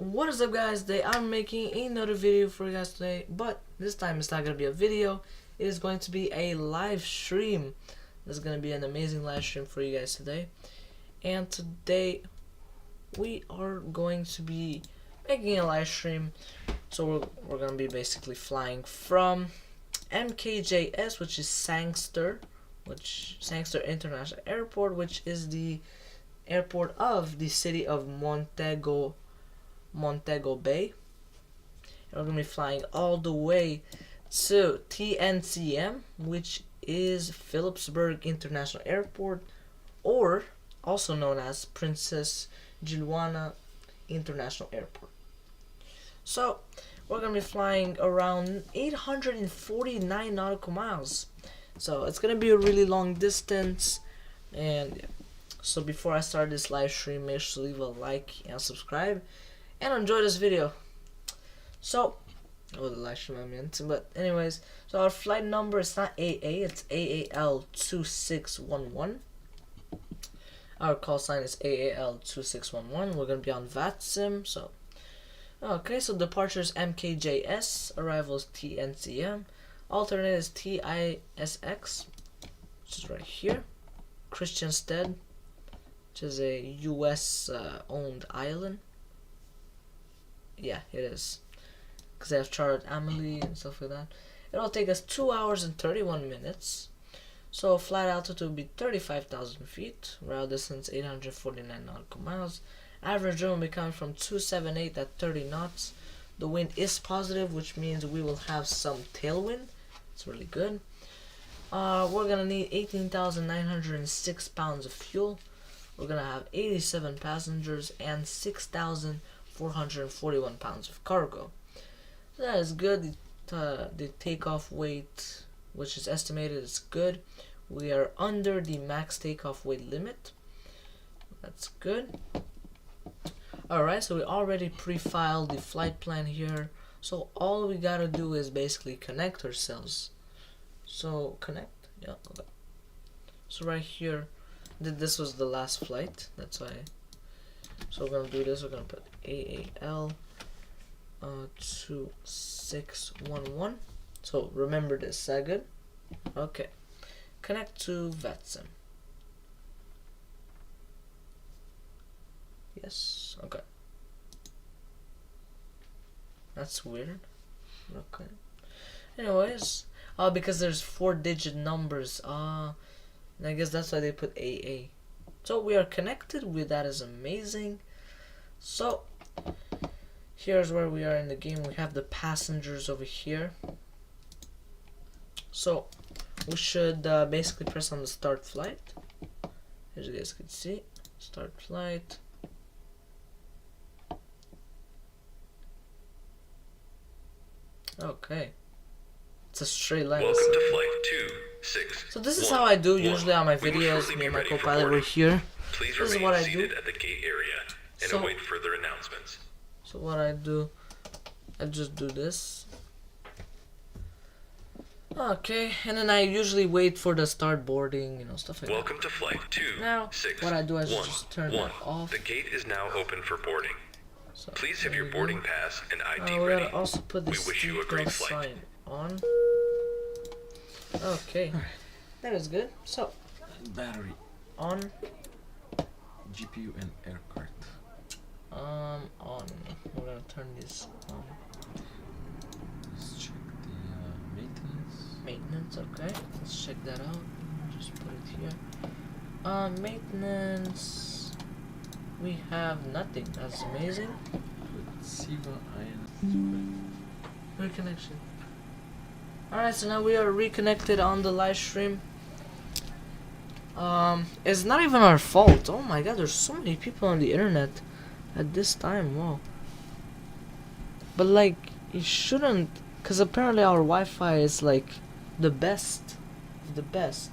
What is up, guys? Today I'm making another video for you guys today, but this time it's not going to be a video. It is going to be a live stream. This is going to be an amazing live stream for you guys today. And today we are going to be making a live stream. So we're going to be basically flying from MKJS, which is Sangster International Airport, which is the airport of the city of Montego Bay. And we're going to be flying all the way to TNCM, which is Phillipsburg International Airport, or also known as Princess Juliana International Airport. So we're going to be flying around 849 nautical miles. So it's going to be a really long distance. And yeah. So before I start this live stream, make sure to leave a like and subscribe and enjoy this video. So, the live stream I meant, but anyways, so our flight number is not AA, it's AAL2611. Our call sign is AAL2611. We're gonna be on VATSIM. So, okay, so departure is MKJS, arrival is TNCM, alternate is TISX, which is right here, Christiansted, which is a US owned island. Yeah, it is, because they have chartered Amelie and stuff like that. It'll take us 2 hours and 31 minutes. So flight altitude will be 35,000 feet. Route distance 849 nautical miles. Average wind will be coming from 278 at 30 knots. The wind is positive, which means we will have some tailwind. It's really good. We're gonna need 18,906 pounds of fuel. We're gonna have 87 passengers and 6,441 pounds of cargo. So that is good. The takeoff weight, which is estimated, is good. We are under the max takeoff weight limit. That's good. Alright, so we already pre-filed the flight plan here. So all we gotta do is basically connect ourselves. So connect, yeah, okay. So right here, this was the last flight, that's why. So we're gonna do this. We're gonna put AAL 2611. So remember this. Is that good? Okay. Connect to VATSIM. Yes. Okay. That's weird. Okay. Anyways, because there's 4-digit numbers. I guess that's why they put AA. So we are connected with that. Is amazing. So here's where we are in the game. We have the passengers over here. So we should basically press on the start flight. As you guys can see, start flight. Okay. It's a straight line. Welcome to flight 26. So this is how I do usually on my videos. Me and my co-pilot were here. Please this is what I do. At the gate area and await further announcements. So what I do, I just do this. Okay, and then I usually wait for the start boarding, stuff like Welcome that. to flight 26. Now, what I do is just turn it off. The gate is now open for boarding. So, please have your boarding pass and ID we're ready. gonna also put the seatbelt sign on. Okay, that is good. So, battery on. GPU and air card. On. We're gonna turn this on. Let's check the maintenance. Maintenance, okay. Let's check that out. Just put it here. Maintenance. We have nothing. That's amazing. With CIVA INS. Reconnection. Alright, so now we are reconnected on the live stream. It's not even our fault. Oh my god, there's so many people on the internet at this time. Wow. But like, it shouldn't, because apparently our Wi-Fi is like the best. The best.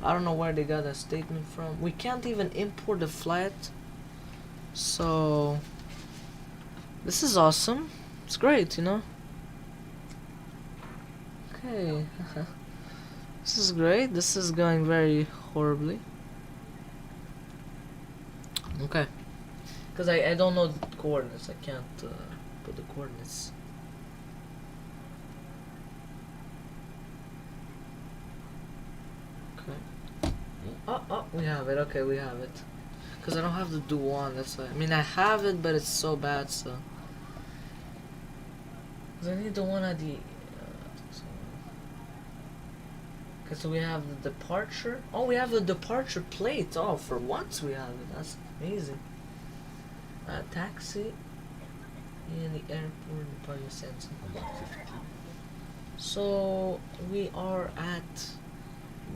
I don't know where they got that statement from. We can't even import the flight. So this is awesome. It's great, Okay. This is great. This is going very horribly. Okay. Because I don't know the coordinates. I can't put the coordinates. Okay. Oh, we have it. Okay, we have it. Because I don't have the do one. That's why. I mean, I have it, but it's so bad. So. Because I need the one at the. Okay, so we have the departure. Oh, we have the departure plate. Oh, for once we have it. That's amazing. Taxi in the airport departure center. So we are at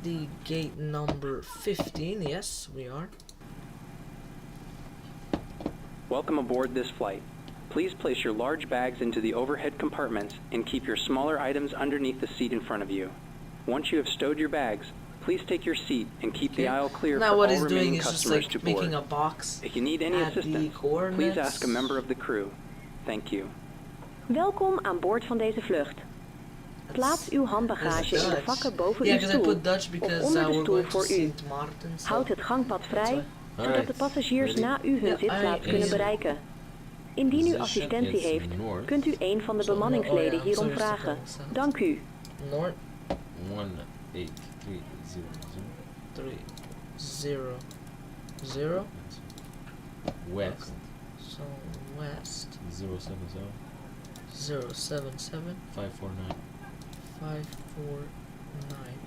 the gate number 15. Yes, we are. Welcome aboard this flight. Please place your large bags into the overhead compartments and keep your smaller items underneath the seat in front of you. Once you have stowed your bags, please take your seat and keep the aisle clear now for what all he's remaining doing is just customers like to making board. a box. If you need any assistance, please ask a member of the crew. Thank you. Welkom aan boord van deze vlucht. Plaats uw handbagage in de vakken boven uw stoel of onder de stoel voor u. Houd het gangpad vrij, zodat de passagiers na u hun zitplaats kunnen bereiken. Indien u assistentie heeft, kunt u een van de bemanningsleden hierom vragen. Dank u. North 18300. West. So west 070 077 549. 549.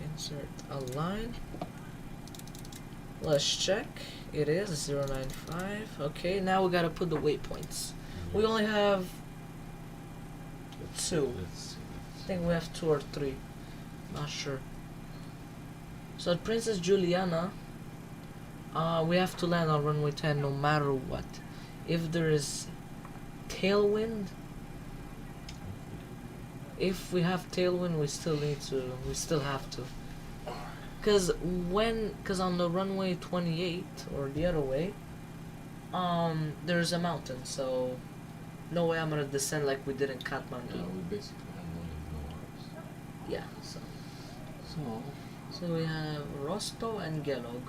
Insert a line. Let's check. It is 095. Okay, now we gotta put the waypoints. We only have 2. I think we have 2 or 3. Not sure. So at Princess Juliana, we have to land on runway 10 no matter what. If there is tailwind, if we have tailwind, we still have to. Cause on the runway 28 or the other way, there's a mountain, so no way I'm gonna descend like we did in Kathmandu. Yeah, we basically have no arms. Yeah, so we have Rosto and Gelog.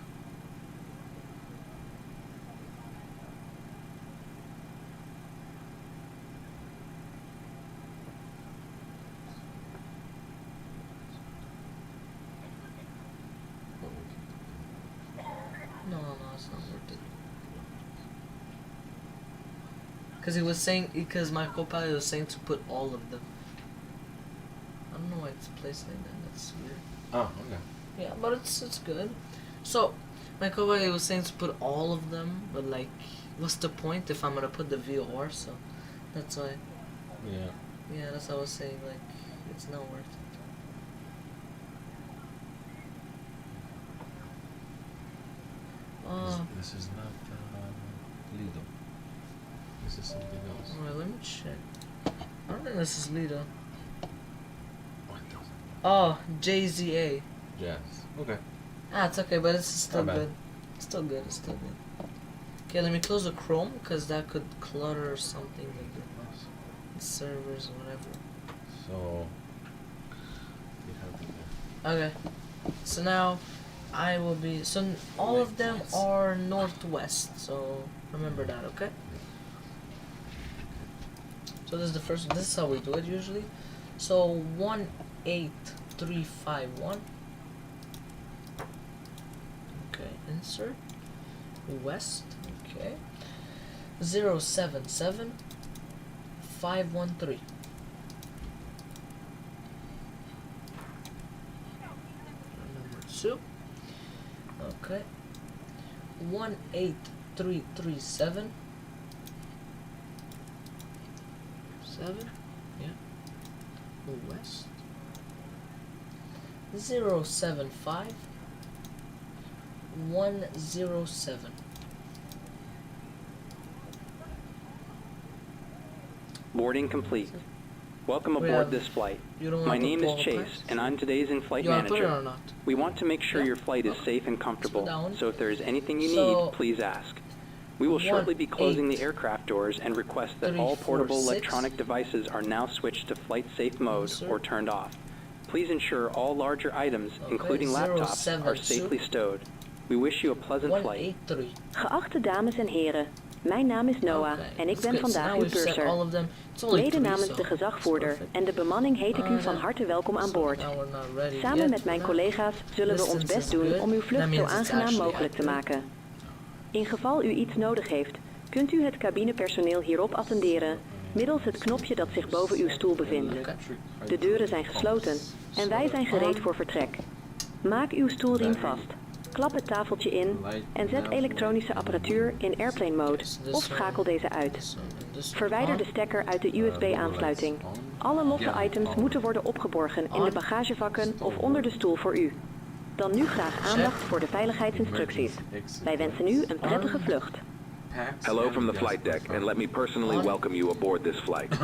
No, it's not worth it. Because my co-pilot was saying to put all of them. I don't know why it's placed like that. That's weird. Oh, okay. Yeah, but it's good. So my co-pilot was saying to put all of them, but like, what's the point if I'm gonna put the VOR? So that's why. Yeah. Yeah, that's what I was saying. Like, it's not worth it. This is not Lido. This is something else. Alright, let me check. I don't think this is Lido. What doesn't? Oh, JZA. Yes. Okay. It's okay, but it's still Not bad. good. It's still good. Okay, let me close the Chrome, because that could clutter something like the servers or whatever. So you have to Okay, so now I will be, all of them are northwest, so remember that, okay? So this is the first one. This is how we do it usually. So 18351. Okay, insert west. Okay, 077 513. Number 2. Okay, 18337. 7, yeah. West. 075 107. Boarding complete. Welcome We aboard have- this flight. You don't My want to name put is all Chase, text? and I'm today's in-flight You want to put it or manager. not? We want to make sure Yeah. your flight is safe and comfortable, down. so if there is anything you So- need, please ask. We will shortly be closing the aircraft doors and request that all 3, 4, portable 6. electronic devices are now switched to flight safe mode Yes, sir. or turned off. Please ensure all larger items, Okay, including laptops, are 072. safely stowed. We wish you a pleasant flight. 183. Geachte dames en heren, mijn naam is Noah en ik ben vandaag uw purser. Mede namens de gezagvoerder en de bemanning heet ik u van harte welkom aan boord. Samen met mijn collega's zullen we ons best doen om uw vlucht zo aangenaam mogelijk te maken. In geval u iets nodig heeft, kunt u het cabinepersoneel hierop attenderen middels het knopje dat zich boven uw stoel bevindt. De deuren zijn gesloten en wij zijn gereed voor vertrek. Maak uw stoelriem vast. Klap het tafeltje in en zet elektronische apparatuur in airplane mode of schakel deze uit. Verwijder de stekker uit de USB-aansluiting. Alle losse items moeten worden opgeborgen in de bagagevakken of onder de stoel voor u. Dan nu graag aandacht voor de veiligheidsinstructies. Wij wensen u een prettige vlucht. Hello from the flight deck, and let me personally welcome you aboard this flight.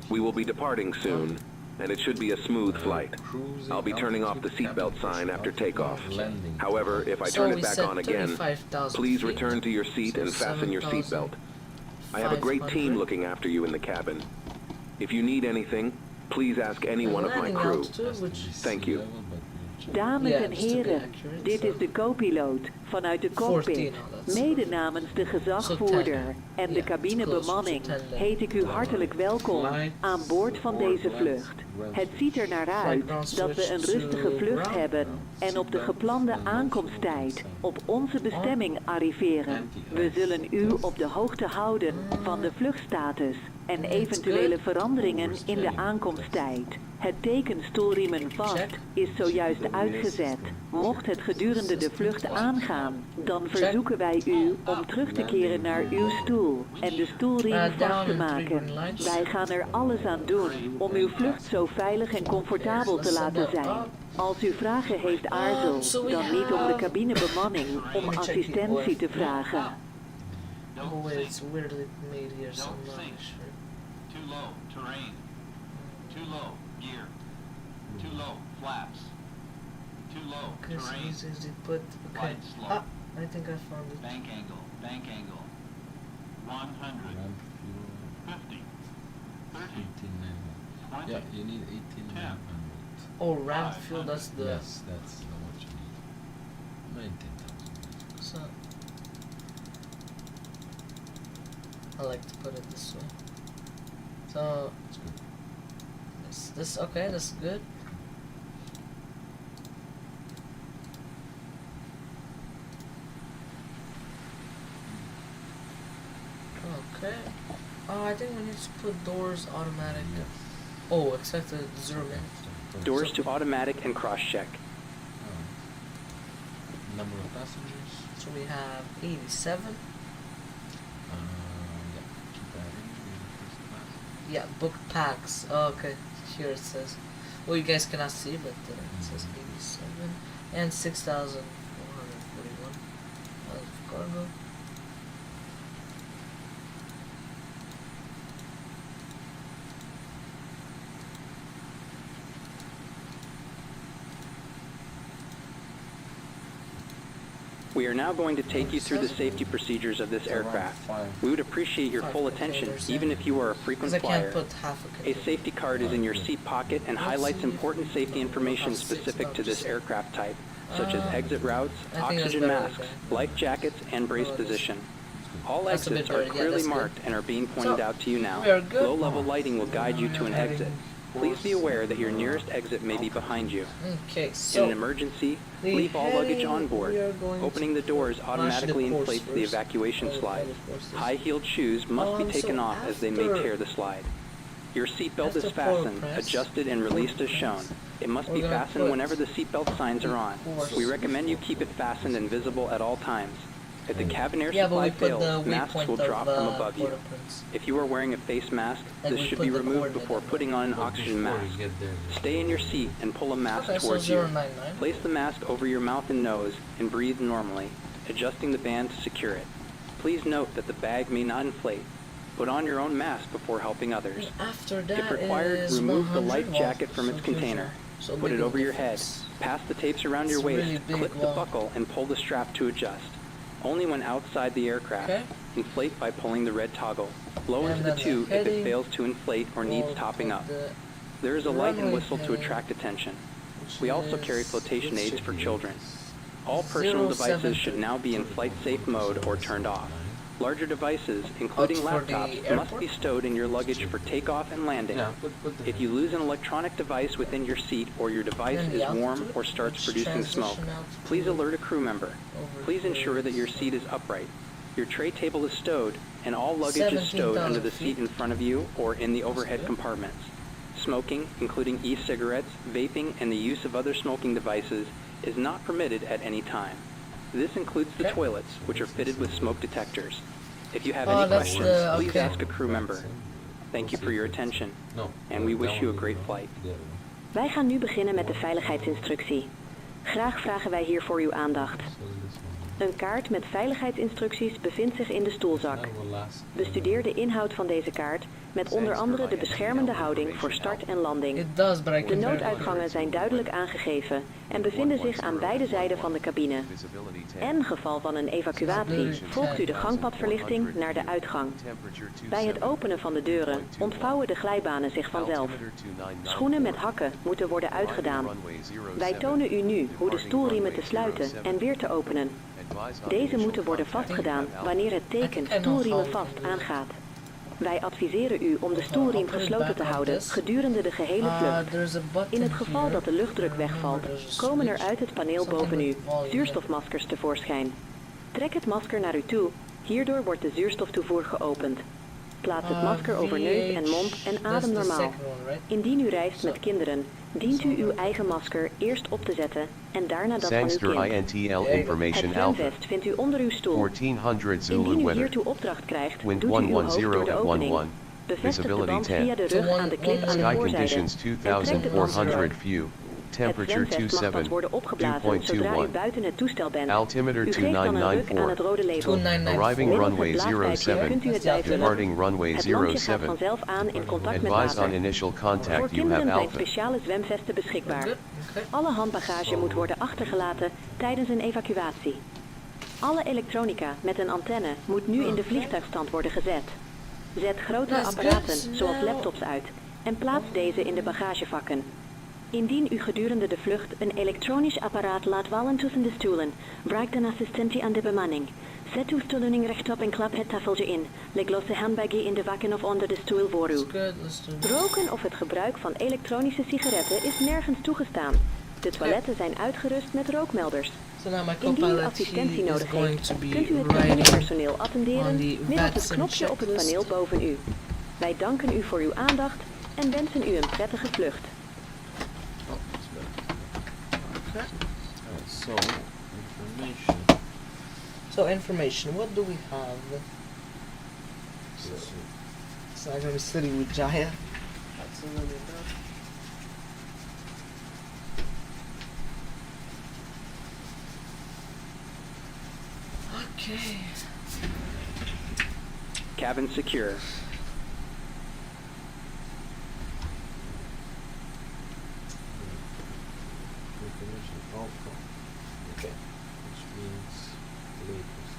We will be departing soon, and it should be a smooth flight. I'll be turning off the seatbelt sign after takeoff. However, if I turn it back on again, please return to your seat and fasten your seatbelt. I have a great team looking after you in the cabin. If you need anything, please ask any one of my crew. Thank you. Dames en heren, dit is de co-piloot vanuit de cockpit. Mede namens de gezagvoerder en de cabinebemanning heet ik u hartelijk welkom aan boord van deze vlucht. Het ziet er naar uit dat we een rustige vlucht hebben en op de geplande aankomsttijd op onze bestemming arriveren. We zullen u op de hoogte houden van de vluchtstatus en eventuele veranderingen in de aankomsttijd. Het teken stoelriemen vast is zojuist uitgezet. Mocht het gedurende de vlucht aangaan, dan verzoeken wij u om terug te keren naar uw stoel en de stoelriem vast te maken. Wij gaan er alles aan doen om uw vlucht zo veilig en comfortabel te laten zijn. Als u vragen heeft, aarzel dan niet om de cabinebemanning om assistentie te vragen. Oh wait, it's weirdly made here, so I'm not sure. Too low, terrain. Too low, gear. Too low, flaps. Too low, Okay, so terrain. this is the put. Okay. Light slow. Ah, I think I found it. Bank angle, bank angle. 100, 50, 30, 20, Yeah, you need 18,900. Oh, ramp fuel, that's the. Yes, that's what you need. 19,000. So, I like to put it this way. So, That's good. this okay, that's good. Okay. Oh, I think we need to put doors automatic. Oh, except the zoom in. Doors to automatic and cross-check. Number of passengers. So we have 87. Yeah, keep adding. First class. Yeah, booked packs. Oh, okay, here it says. Well, you guys cannot see, but it says 87 and 6,441 of cargo. We are now going to take you through the safety procedures of this aircraft. We would appreciate your full attention, even if you are a frequent Because I can't flyer. put half a A container. safety card is in your seat pocket and highlights important safety information specific to this aircraft type, such as exit routes, I think that's oxygen better, masks, okay. life jackets, and brace Oh, it is. position. All That's a bit exits are better, yeah, clearly that's good. marked and are being pointed So, out to you now. we are good. Low-level lighting will guide you to an exit. Please be aware that your nearest exit may be behind you. Okay, In so an emergency, the leave all luggage heading on board. we are going Opening the doors automatically course inflates the first. evacuation Oh, slide. of course, this. High-heeled shoes must be taken so off as they may after- tear the slide. Your seatbelt is after forward fastened, press, adjusted, and released as shown. It must we're be gonna fastened put whenever the seatbelt signs are on. course. We recommend you keep it fastened and visible at all times. If the cabin air Yeah, but we supply put the fails, masks waypoint will drop of from above you. Port-au-Prince. If you are wearing a face mask, Like this we should put be the removed coordinate before of putting on an But oxygen before mask. you get there, Stay in your seat and pull a mask Okay, so towards you. 099. Place the mask over your mouth and nose and breathe normally, adjusting the band to secure it. Please note that the bag may not inflate. Put on your own mask before helping others. And after that If required, is remove the 100 life watts, jacket from its so here's container. a- so Put big it over your head. difference. Pass the tapes around your It's waist, really big, clip the wow. buckle, and pull the strap to adjust. Only when outside the aircraft. Okay. Inflate by pulling the red toggle. Blow And into the then the tube if heading it fails to inflate or needs We'll topping put up. the- There is a light and runway whistle to heading, attract attention. which We also is- carry flotation aids for children. All personal devices should now be in flight safe mode or turned off. Larger devices, including laptops, must be stowed in your luggage for takeoff and landing. If you lose an electronic device within your seat or your device is warm or starts producing smoke, please alert a crew member. Please ensure that your seat is upright. Your tray table is stowed, and all luggage is stowed under the seat in front of you or in the overhead compartments. Smoking, including e-cigarettes, vaping, and the use of other smoking devices, is not permitted at any time. This includes the toilets, which are fitted with smoke detectors. If you have any questions, please ask a crew member. Thank you for your attention, and we wish you a great flight. Wij gaan nu beginnen met de veiligheidsinstructie. Graag vragen wij hiervoor uw aandacht. Een kaart met veiligheidsinstructies bevindt zich in de stoelzak. Bestudeer de inhoud van deze kaart met onder andere de beschermende houding voor start en landing. De nooduitgangen zijn duidelijk aangegeven en bevinden zich aan beide zijden van de cabine. In geval van een evacuatie volgt u de gangpadverlichting naar de uitgang. Bij het openen van de deuren ontvouwen de glijbanen zich vanzelf. Schoenen met hakken moeten worden uitgedaan. Wij tonen u nu hoe de stoelriemen te sluiten en weer te openen. Deze moeten worden vastgedaan wanneer het teken stoelriemen vast aangaat. Wij adviseren u om de stoelriem gesloten te houden gedurende de gehele vlucht. In het geval dat de luchtdruk wegvalt, komen er uit het paneel boven u zuurstofmaskers tevoorschijn. Trek het masker naar u toe, hierdoor wordt de zuurstoftoevoer geopend. Plaats het masker over neus en mond en adem normaal. Indien u reist met kinderen, dient u uw eigen masker eerst op te zetten en daarna dat van uw kind. Het zwemvest vindt u onder uw stoel. Indien u hiertoe opdracht krijgt, doet u uw hoofd door de opening. Bevestig de band via de rug aan de klip aan de voorzijde en trek de band terug. Het zwemvest mag pas worden opgeblazen zodra u buiten het toestel bent. U geeft dan een ruk aan het rode label. Middels het blaaspijpje kunt u het blijven vullen. Het lampje gaat vanzelf aan in contact met water. Voor kinderen zijn speciale zwemvesten beschikbaar. Alle handbagage moet worden achtergelaten tijdens een evacuatie. Alle elektronica met een antenne moet nu in de vliegtuigstand worden gezet. Zet grotere apparaten zoals laptops uit en plaats deze in de bagagevakken. Indien u gedurende de vlucht een elektronisch apparaat laat vallen tussen de stoelen, vraagt een assistentie aan de bemanning. Zet uw stoeleuning rechtop en klap het tafeltje in. Leg losse handbagje in de vakken of onder de stoel voor u. Roken of het gebruik van elektronische sigaretten is nergens toegestaan. De toiletten zijn uitgerust met rookmelders. Indien u assistentie nodig heeft, kunt u het cabinepersoneel attenderen middels het knopje op het paneel boven u. Wij danken u voor uw aandacht en wensen u een prettige vlucht. So information. What do we have? So I'm gonna be sitting with Jaya. Absolutely not. Okay. Cabin secure. Okay, which means latest.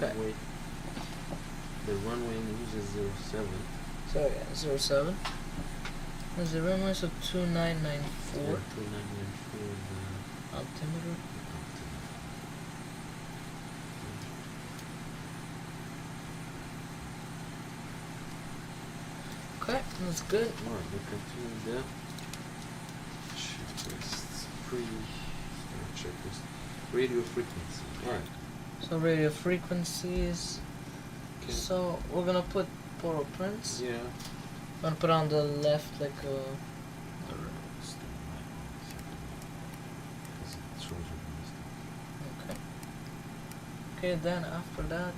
And the runway news is 07. So yeah, 07. Is the runway so 2994? 2994. The altimeter. Okay, that's good. Alright, we continue there. Checklist. Checklist. Radio frequency. Alright. So radio frequencies. Okay. So we're gonna put Port-au-Prince. Yeah. I'm gonna put on the left like okay. Okay, then after that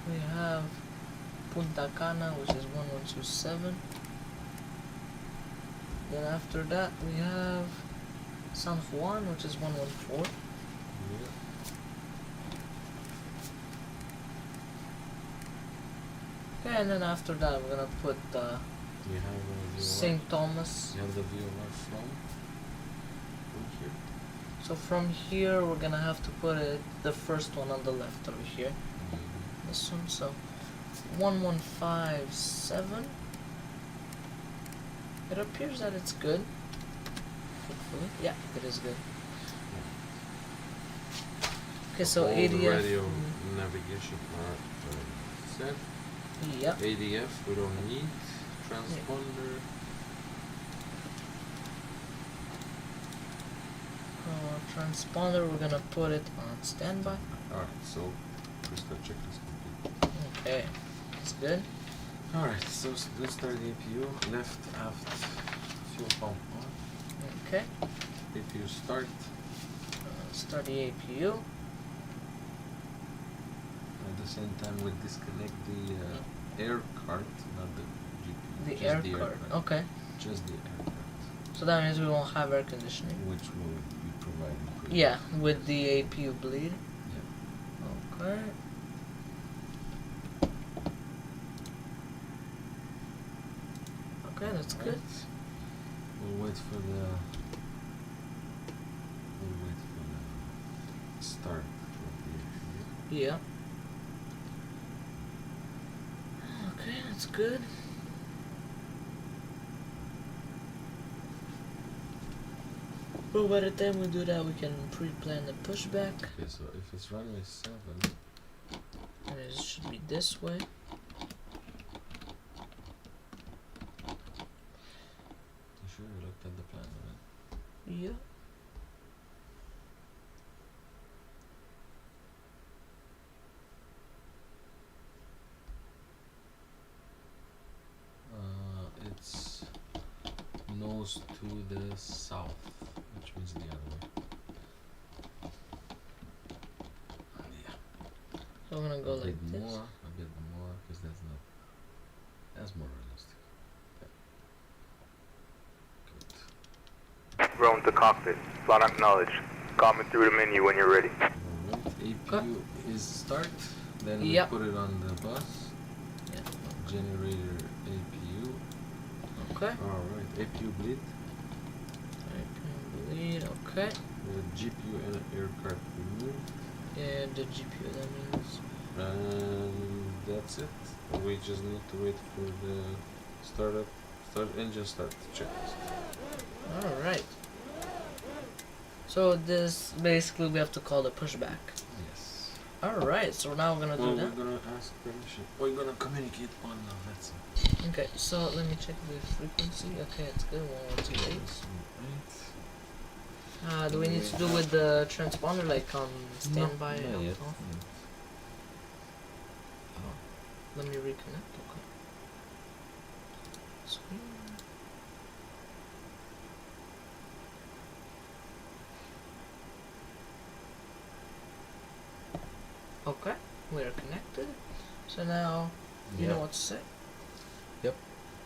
we have Punta Cana, which is 1127. Then after that we have San Juan, which is 114. Yeah. Okay, and then after that we're gonna put St. Thomas. You have the VOR from here. So from here we're gonna have to put it the first one on the left over here. This one, so 1157. It appears that it's good. Hopefully. Yeah, it is good. Okay, so all ADF. The radio navigation part set. Yep. ADF we don't need. Transponder. Transponder, we're gonna put it on standby. Alright, so crystal check is complete. Okay, that's good. Alright, so let's start the APU. Left, aft, fuel pump on. Okay. APU start. Start the APU. At the same time, we disconnect the air card, not the GPU. The air card. Okay. Just the air card. So that means we won't have air conditioning. Which will be provided. Yeah, with the APU bleed. Yeah. Okay. Okay, that's good. We'll wait for the start of the APU. Yeah. Okay, that's good. Well, by the time we do that, we can pre-plan the pushback. Okay, so if it's runway 7, and it should be this way. You sure you looked at the plan already? Yeah. It's nose to the south, which means the other way. Yeah. So I'm gonna go like a bit this. more, because that's more realistic. Okay. Good. Roam to cockpit. Flight acknowledged. Comment through the menu when you're ready. Alright, APU is start, then we Yep. put it on the bus. Yeah. Generator APU. Okay. Alright, APU bleed. APU bleed. Okay. The GPU and an air card removed. Yeah, the GPU. That means. And that's it. We just need to wait for the start engine start checklist. All right. So this basically we have to call the pushback. Yes. All right. So now we're gonna do that. We're gonna ask permission. We're gonna communicate on that's it. Okay. So let me check the frequency. Okay, it's good. 1128. Do we need to do with the transponder like on standby? No, not yet. Oh. Let me reconnect. Okay. Screen. Okay, we are connected. So now you know what to say. Yep.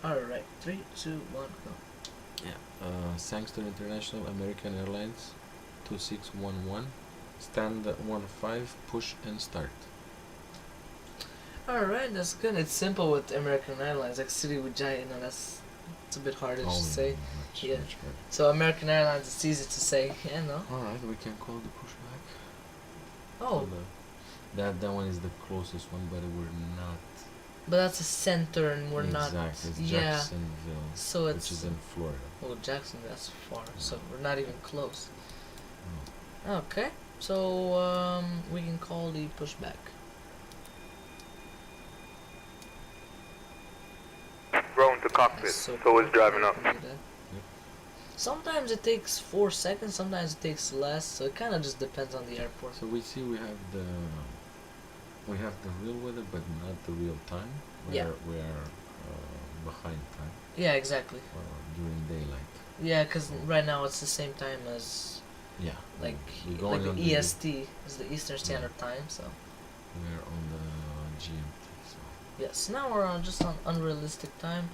Alright, 3, 2, 1, go. Yeah. Sangster International American Airlines 2611. Stand 15, push and start. Alright, that's good. It's simple with American Airlines, like City with Giant, it's a bit harder to say. Yeah. Much better. So American Airlines, it's easy to say. Yeah, no. Alright, we can call the pushback. Oh, That one is the closest one, but we're not. but that's a center and we're exactly. not. It's Yeah. Jacksonville, So which it's. is in Florida. Oh, Jackson, that's far. So we're not even close. Oh. Okay, so we can call the pushback. Roam to cockpit. So So is driving up. Sometimes it takes 4 seconds, sometimes it takes less, so it kind of just depends on the airport. So we see we have the real weather, but not the real time. Yeah. We are behind time Yeah, exactly. during daylight. Yeah, because right now it's the same time as Yeah. like we're going the on EST is the Eastern Standard Time. So We're on the GMT. So. yes, now we're on just on unrealistic time.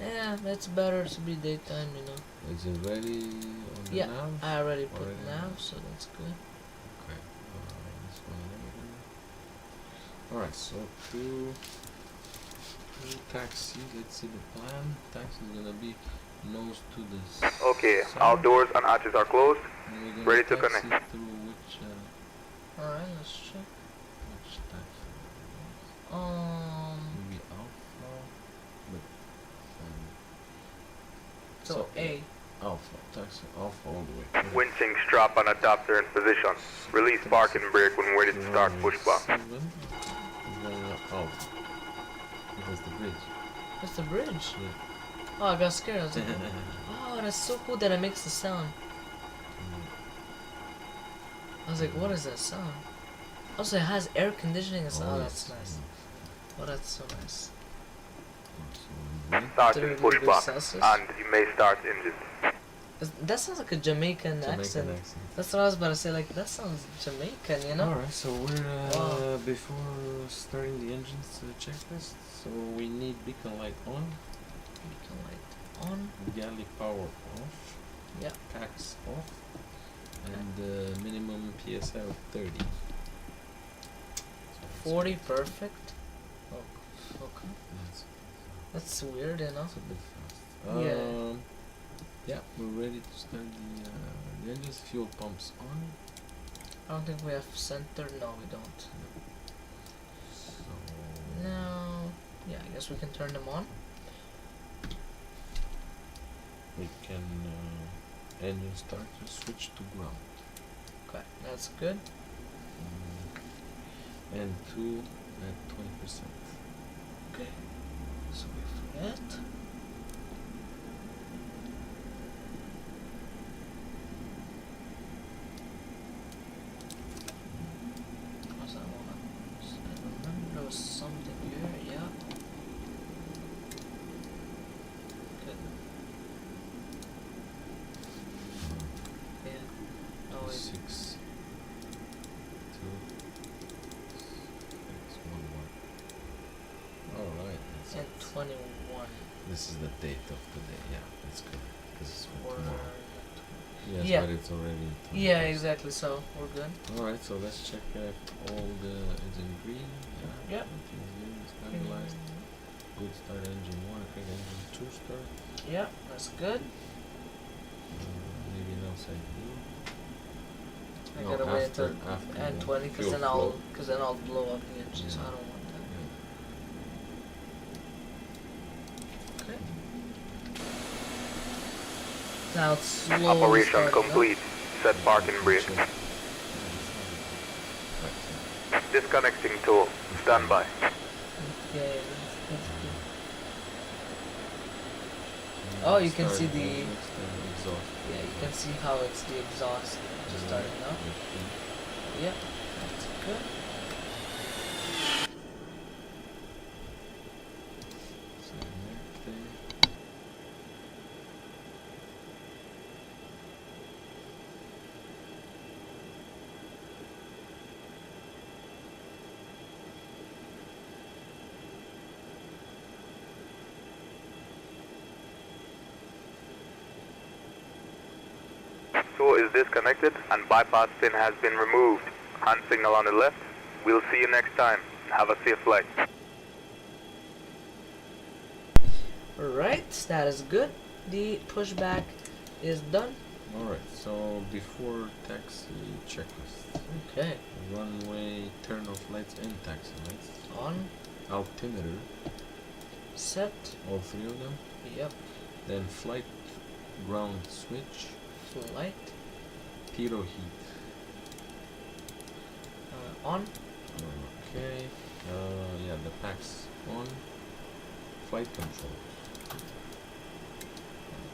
Yeah, it's better to be daytime, you know. Is it ready on the Yeah, nav? I already put Already nav, so that's good. Okay. This one. Alright, so to taxi, let's see the plan. Taxi is gonna be nose to the Okay, south. all doors and hatches are closed. And we're gonna Ready to taxi connect. through which Alright, let's check. taxi? Um, Maybe Alpha, but So A. Alpha, taxi, alpha all the way. Winching strap on adapter in position. Release parking brake when ready to start pushback. 7. Alpha. That's the bridge. That's the bridge? Yeah. Oh, I got scared. I was like, oh, that's so cool that it makes the sound. I was like, what is that sound? Also, it has air conditioning and stuff. Oh, that's nice. Oh, that's so nice. Start in pushback, and you may start engine. That sounds like a Jamaican accent. That's what I was about to say. Like, that sounds Jamaican, you know? Alright, so we're before starting the engines checklist, so we need beacon light on. Beacon light on. Galley power off. Yeah. Tax off. And minimum PSI of 30. 40, perfect. Oh, okay. That's weird, you know? It's a bit fast. Yeah, we're ready to start the engines. Fuel pumps on. I don't think we have center. No, we don't. So no. Yeah, I guess we can turn them on. we can engine start to switch to ground. Okay, that's good. And 2 at 20%. Okay. So we forget. What's that one? I remember there was something here, yeah. Good. Yeah. Oh wait. 6, 2, 6, 1, 1. Alright. And 21. This is the date of the day, yeah, that's good. Because it's for Or tomorrow. Yes, yeah. but it's already yeah, exactly, so we're good. Alright, so let's check if all the is in green. Yeah, Yep. everything's green, stabilized. Good start, engine 1, quick engine 2 start. Yeah, that's good. Maybe an outside blue. I No, gotta wait after- until after and the 20 fuel because then I'll blow up the engine, so Yeah. I don't want that. Okay. Now it's slowly Operation starting up. complete. Set parking brake. Disconnecting tool. Standby. Okay, that's good. Oh, you can see the exhaust. yeah, you can see how it's the exhaust just starting up. Yeah, that's good. So next thing. Tool is disconnected and bypass pin has been removed. Hand signal on the left. We'll see you next time. Have a safe flight. Alright, that is good. The pushback is done. Alright, so before taxi checklist. Okay. Runway turn off lights and taxi lights. On. Altimeter, Set. all 3 of them. Yep. Then flight ground switch. Flight. Pitot heat. On. Okay. Yeah, the packs on. Flight control. Okay,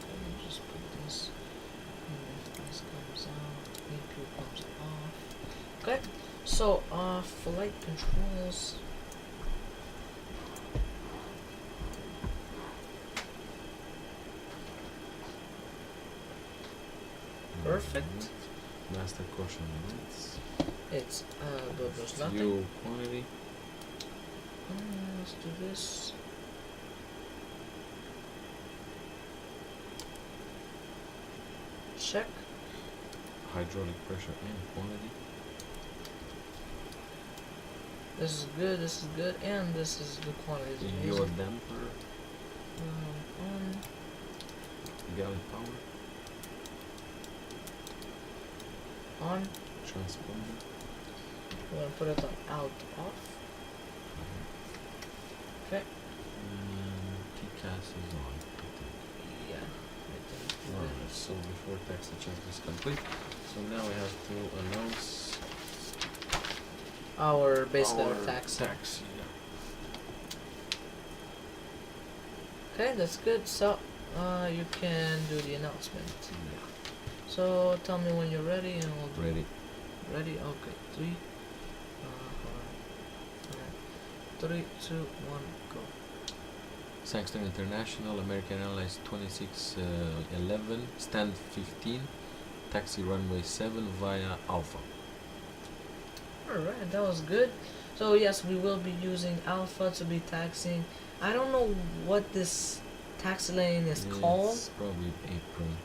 let me just put this. And if this comes out, APU comes off. Okay, so flight controls. Perfect. Master caution lights. It's but there's nothing. Fuel quantity. Let's do this. Check. Hydraulic pressure and quantity. This is good, and this is the quantity. Your damper. On. Galley power. On. Transponder. We're gonna put it on out off. Okay. TCAS is on, I think. Yeah. Alright, so before taxi check is complete, so now we have to announce our tax. Okay, that's good. So you can do the announcement. Yeah. So tell me when you're ready and we'll do Ready. Ready? Okay. 3 3, 2, 1, go. Saxton International, American Airlines 2611, stand 15, taxi runway 7 via Alpha. Alright, that was good. So yes, we will be using Alpha to be taxiing. I don't know what this taxi lane is called. It's probably apron.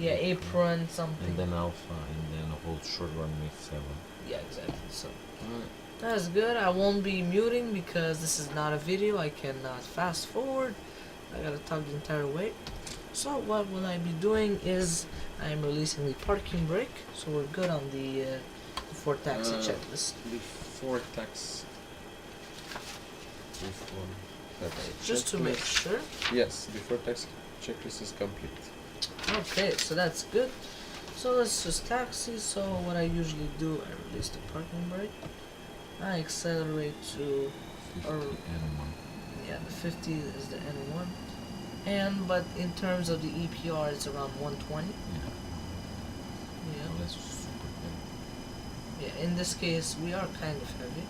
Yeah, apron something. And then Alpha, and then a whole short runway 7. Yeah, exactly. So Alright. that's good. I won't be muting because this is not a video. I cannot fast forward. I gotta talk the entire way. So what will I be doing is I am releasing the parking brake. So we're good on the before taxi checklist. Before tax. Just to make sure. Yes, before tax checklist is complete. Okay, so that's good. So let's just taxi. So what I usually do, I release the parking brake. I accelerate to 50 N1. Yeah, the 50 is the N1. But in terms of the EPR, it's around 120. Yeah. Yeah. Well, that's super heavy. Yeah, in this case, we are kind of heavy.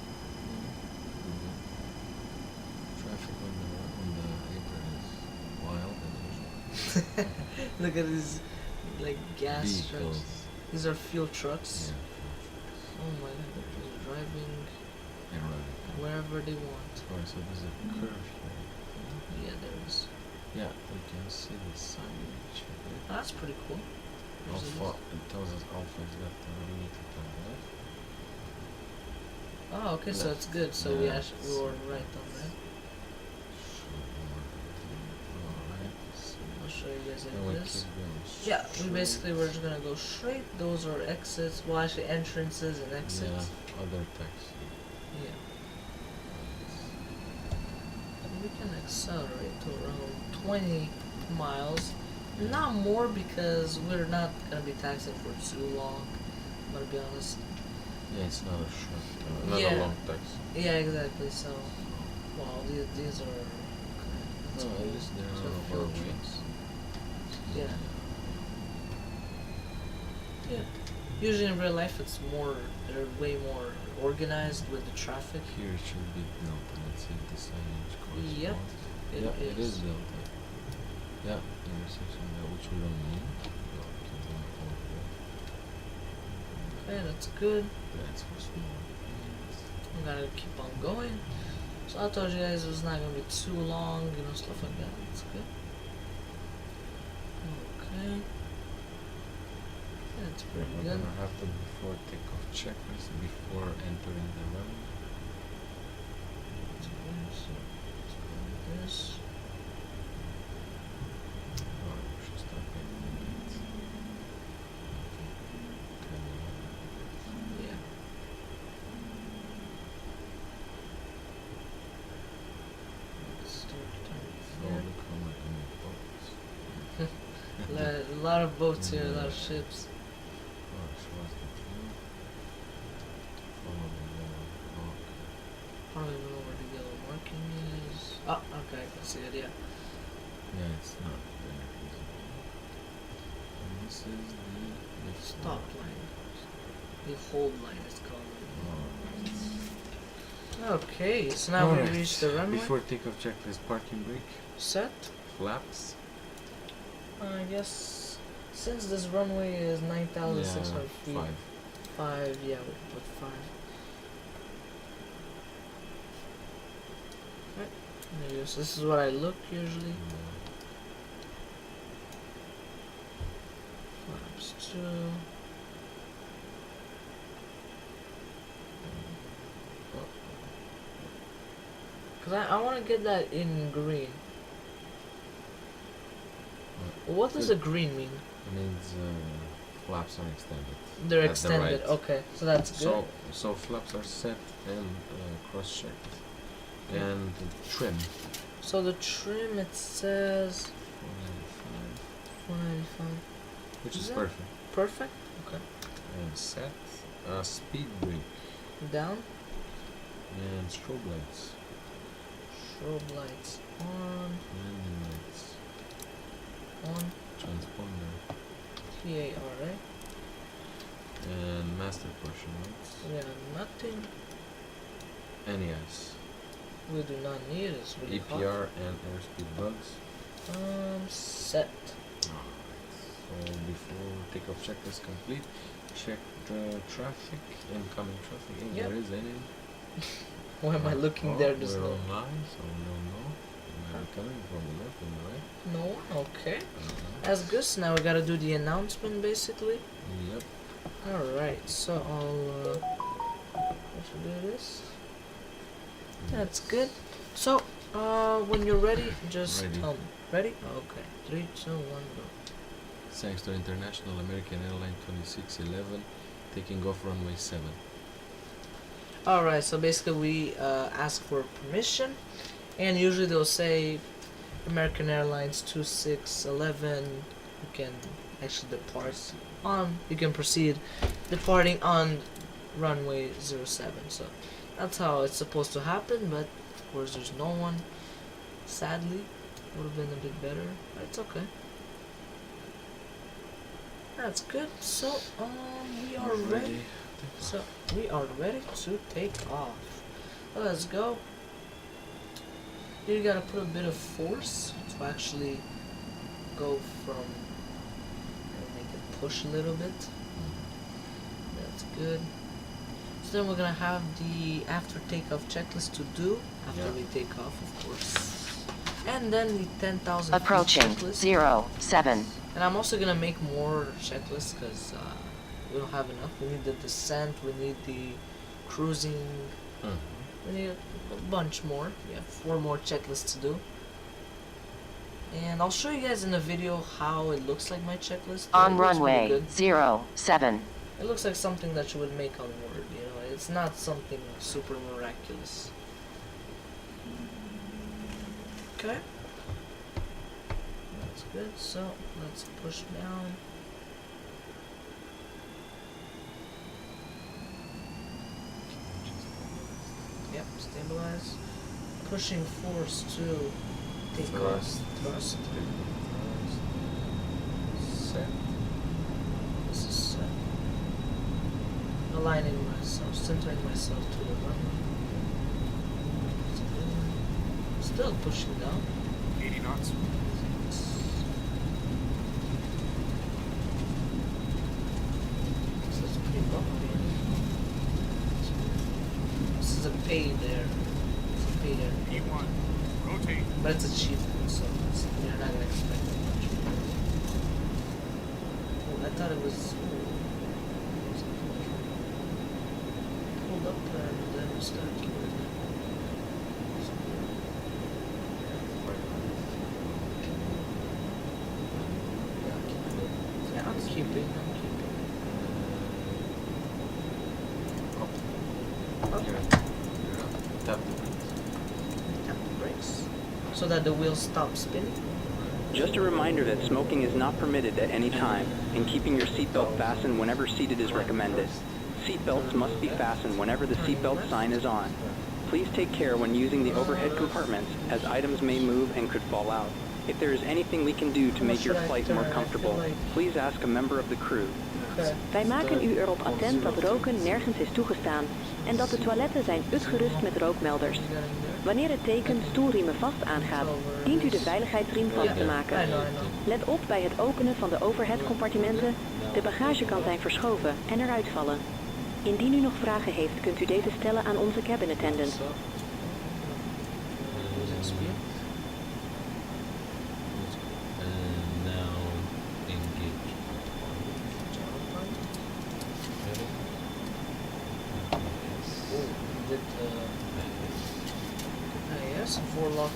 Traffic on the apron is wild as usual. Look at these, like, gas Vehicles. trucks. These are fuel trucks. Yeah. Oh my god, they're just driving wherever they want. Alright, so there's a curve here. Yeah, there is. Yeah, we can see the signage. That's pretty cool. Alpha, it tells us Alpha is got we need to turn left. Oh, okay, so it's good. So we were right on that. I'll show you guys like this. Yeah, we basically were just gonna go straight. Those are exits. Well, actually, entrances and exits. Yeah, other taxi. Yeah. And we can accelerate to around 20 miles. Not more because we're not gonna be taxiing for too long. I'm gonna be honest. Yeah, it's not a short, not Yeah. a long taxi. Yeah, exactly. So, wow, these are. Oh, at least there So are fuel our trucks. ways. Yeah. Yeah. Usually in real life, it's more. They're way more organized with the traffic. Here it should be Delta. Let's see if the signage corresponds. Yep, It is Delta. Yeah, intersection which we don't need. Okay, that's good. That's for small. I'm gonna keep on going. So I told you guys it was not gonna be too long, you know, stuff like that. That's good. Okay. That's pretty We're good. gonna have the before takeoff checklist before entering the runway. So let's go like this. Alright, we should start getting it. Yeah. Let's start Oh, turning look how much here. A lot of boats here, a lot of ships. Alright, show us the view. Follow the yellow block. I don't even know where the yellow marking is. Oh, okay, I can see it, yeah. Yeah, it's not very visible. And this is the Stop line. The hold line is called. Okay, so now we reached the runway. Before takeoff checklist, parking brake, Set. flaps. I guess since this runway is 9,600 feet. 5. 5, yeah, we can put 5. Right. There you go. So this is what I look usually. Flaps 2. Because I want to get that in green. What does the green mean? It means flaps are extended. They're At the extended. right. Okay, so that's good. So flaps are set and cross-checked. And trim. So the trim, it says 495. 195. Which is perfect. Perfect? Okay. And set speed brake. Down. And strobe lights. Strobe lights on. Landing lights. On. Transponder. TAR, right? And master portion lights. Yeah, nothing. NES. We do not need it. It's really EPR hot. and airspeed bugs. Set. So before takeoff checklist complete, check the traffic, incoming traffic. If Yep. there is any. Why am I looking there? There's we're no. online, so we don't know. Where we're coming from the left and the right. No. Okay. That's good. So now we gotta do the announcement, basically. Yep. All right. So I'll. Let's do this. That's good. So, when you're ready, just tell me. Ready? Okay. 3, 2, 1, go. Thanks to International American Airline 2611, taking off runway 7. Alright, so basically we ask for permission, and usually they'll say American Airlines 2611, you can actually depart on, you can proceed departing on runway 07. So that's how it's supposed to happen, but of course there's no one. Sadly, would have been a bit better, but it's okay. That's good. So we are ready. So we are ready to take off. Let's go. You gotta put a bit of force to actually go from, make it push a little bit. That's good. So then we're gonna have the after takeoff checklist to do after we take off, of course. And then the 10,000 approaching checklist. 07. And I'm also gonna make more checklists because we don't have enough. We need the descent, we need the cruising, we need a bunch more. We have 4 more checklists to do. And I'll show you guys in the video how it looks like my checklist. On runway 07. It looks like something that you would make on Word, you know. It's not something super miraculous. Okay. That's good. So let's push down. Yep, stabilize. Pushing force to take off. Thrust. Set. This is set. Aligning myself, centering myself to the runway. Still pushing down. 80 knots. So it's pretty bumpy. This is a paid air. It's a paid air. E1. Rotate. But it's a cheap one, so you're not gonna expect that much. Oh, I thought it was. Hold up and then start keeping it. Yeah, I'm keeping. Tap the brakes. Tap the brakes. So that the wheels stop spinning. Just a reminder that smoking is not permitted at any time, and keeping your seatbelt fastened whenever seated is recommended. Seatbelts must be fastened whenever the seatbelt sign is on. Please take care when using the overhead compartments, as items may move and could fall out. If there is anything we can do to make your flight more comfortable, please ask a member of the crew. Wij maken u erop attent dat roken nergens is toegestaan en dat de toiletten zijn uitgerust met rookmelders. Wanneer het teken stoelriemen vast aangaat, dient u de veiligheidsriem vast te maken. Let op bij het openen van de overhead-compartimenten. De bagage kan zijn verschoven en eruit vallen. Indien u nog vragen heeft, kunt u deze stellen aan onze cabin attendant. Yes, four-lock.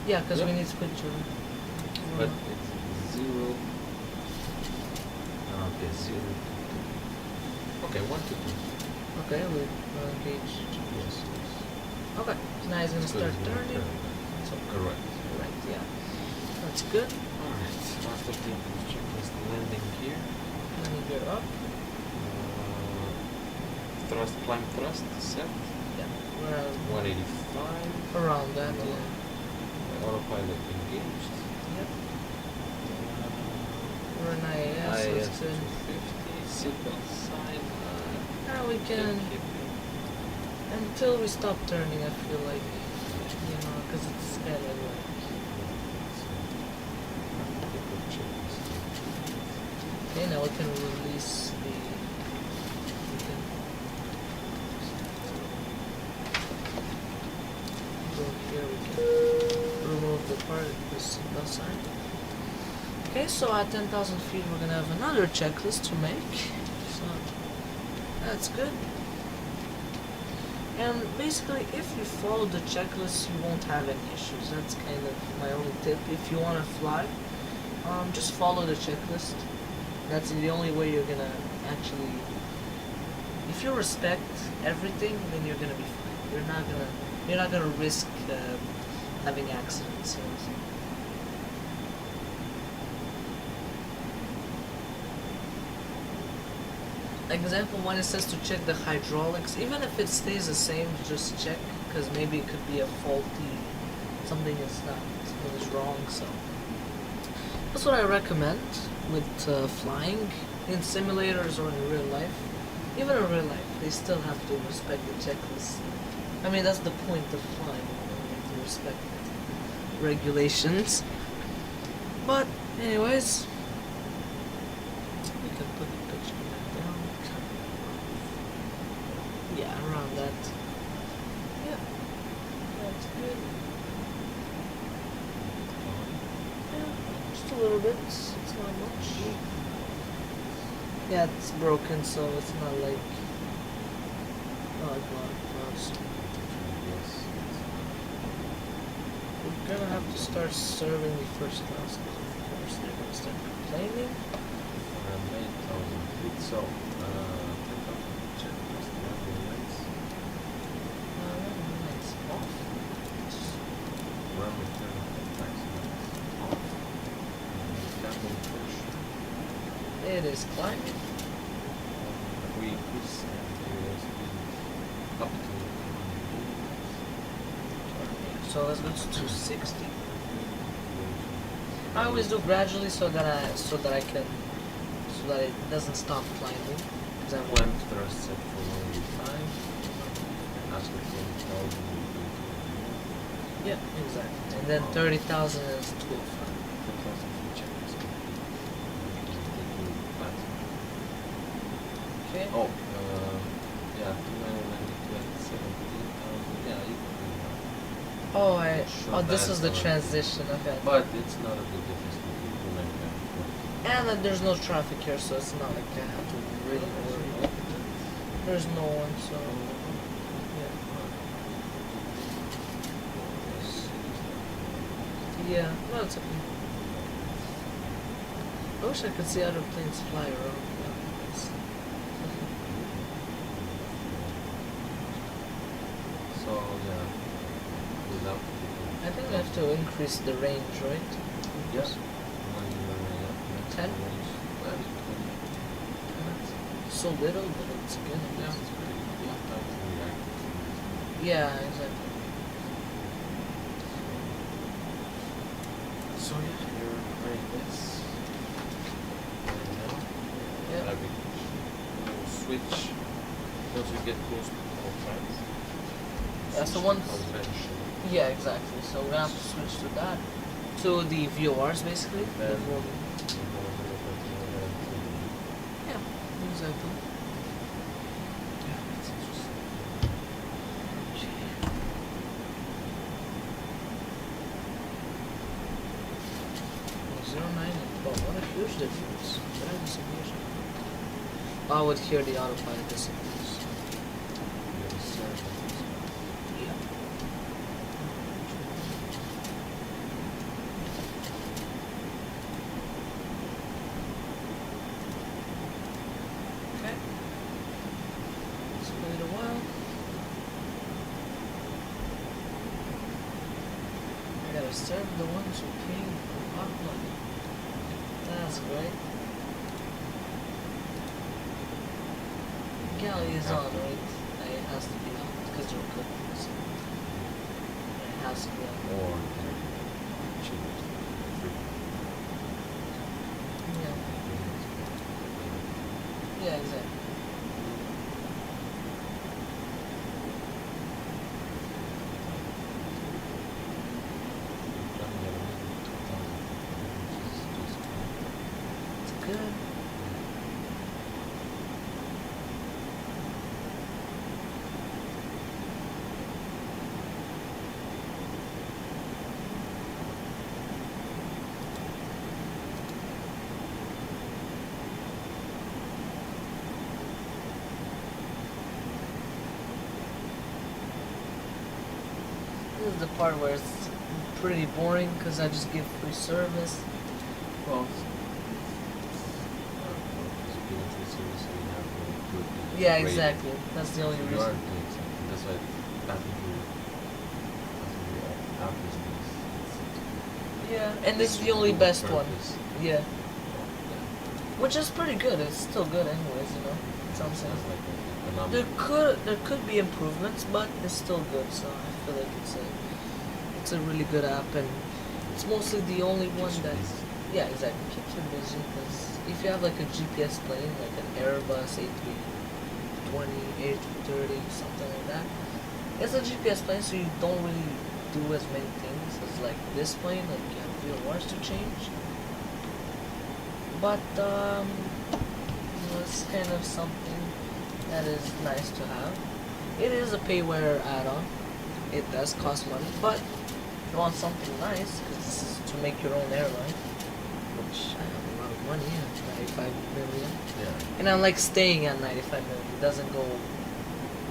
Yeah, because we need to put your... But it's 0. Okay, 0. Okay, 1 to 2. Okay, we'll engage. Yes. Okay, so now he's going to start turning. So correct. Right, yeah. That's good. Alright, after taking the checklist, landing gear. Landing gear up. Thrust, climb thrust, set. Yeah, we're at 185. around that, yeah. Autopilot engaged. Yep. We're in IAS, so it's good. 250, seatbelt sign. Now we can, until we stop turning, I feel like, you know, because it's kind of like, okay, now we can release the, we can go here, we can remove the part, the seatbelt sign. Okay, so at 10,000 feet we're gonna have another checklist to make, so that's good. And basically, if you follow the checklist, you won't have any issues. That's kind of my only tip. If you want to fly, just follow the checklist. That's the only way you're gonna actually. If you respect everything, then you're gonna be fine. You're not gonna risk having accidents. Example, when it says to check the hydraulics, even if it stays the same, just check, because maybe it could be a faulty, something is wrong. So that's what I recommend with flying in simulators or in real life. Even in real life, they still have to respect the checklist. I mean, that's the point of flying, you have to respect regulations. But anyways, we can put the picture back down. Yeah, around that. Yeah, that's good. Yeah, just a little bit. It's not much. Yeah, it's broken, so it's not like a lot of clouds. We're gonna have to start serving the first class, because of course they're gonna start complaining. 8,000 feet, so check this runway lights. Runway lights off. Runway turn taxi lights off. Cabin push. It is climbing. We increase speed up to 100. So let's go to 260. I always do gradually so that it doesn't stop climbing. Because I want Climb thrust set for 185. After 20,000 we yeah, exactly. And then 30,000 is 205. 10,000 feet checklist. Okay. Oh, yeah, 297,000. Yeah, you can do that. Oh, Sure, this is the that's transition. Okay. But it's not a big difference between 299. And then there's no traffic here, so it's not like I have to really worry. There's no one, so yeah. Yeah, no, it's okay. I wish I could see other planes fly around. So yeah, without I think we have to increase the range, right? yes, 10? So little, but it's good. Yeah, it's pretty good. Yeah, time to react. Yeah, exactly. So yeah, you're wearing this right now. Yeah. We'll switch once we get close to all tracks. That's the one. Convention. Yeah, exactly. So we're gonna have to switch to that. To the VORs, basically. Then Yeah, exactly. yeah, that's interesting. 09 and 12. What a huge difference. That is a huge difference. I would hear the autopilot disappears. Yeah. Okay. Let's wait a while. I gotta serve the ones who came from That's great. Galley is on, right? It has to be on because they're cooking. So it has to be on. Or change Yeah. Yeah, exactly. It's good. This is the part where it's pretty boring because I just give free service. Well, yeah, exactly. That's the only reason. That's why Yeah, and this is the only best one. Yeah. Which is pretty good. It's still good anyways, you know. That's what I'm saying. There could be improvements, but it's still good. So I feel like it's a really good app, and it's mostly the only one that exactly keeps you busy. Because if you have like a GPS plane, like an Airbus A320, A330, something like that, it's a GPS plane, so you don't really do as many things as like this plane. Like you have VORs to change, but it's kind of something that is nice to have. It is a payware add-on. It does cost money, but if you want something nice, because this is to make your own airline, which I have a lot of money at 95 million. Yeah. And I like staying at 95 million. It doesn't go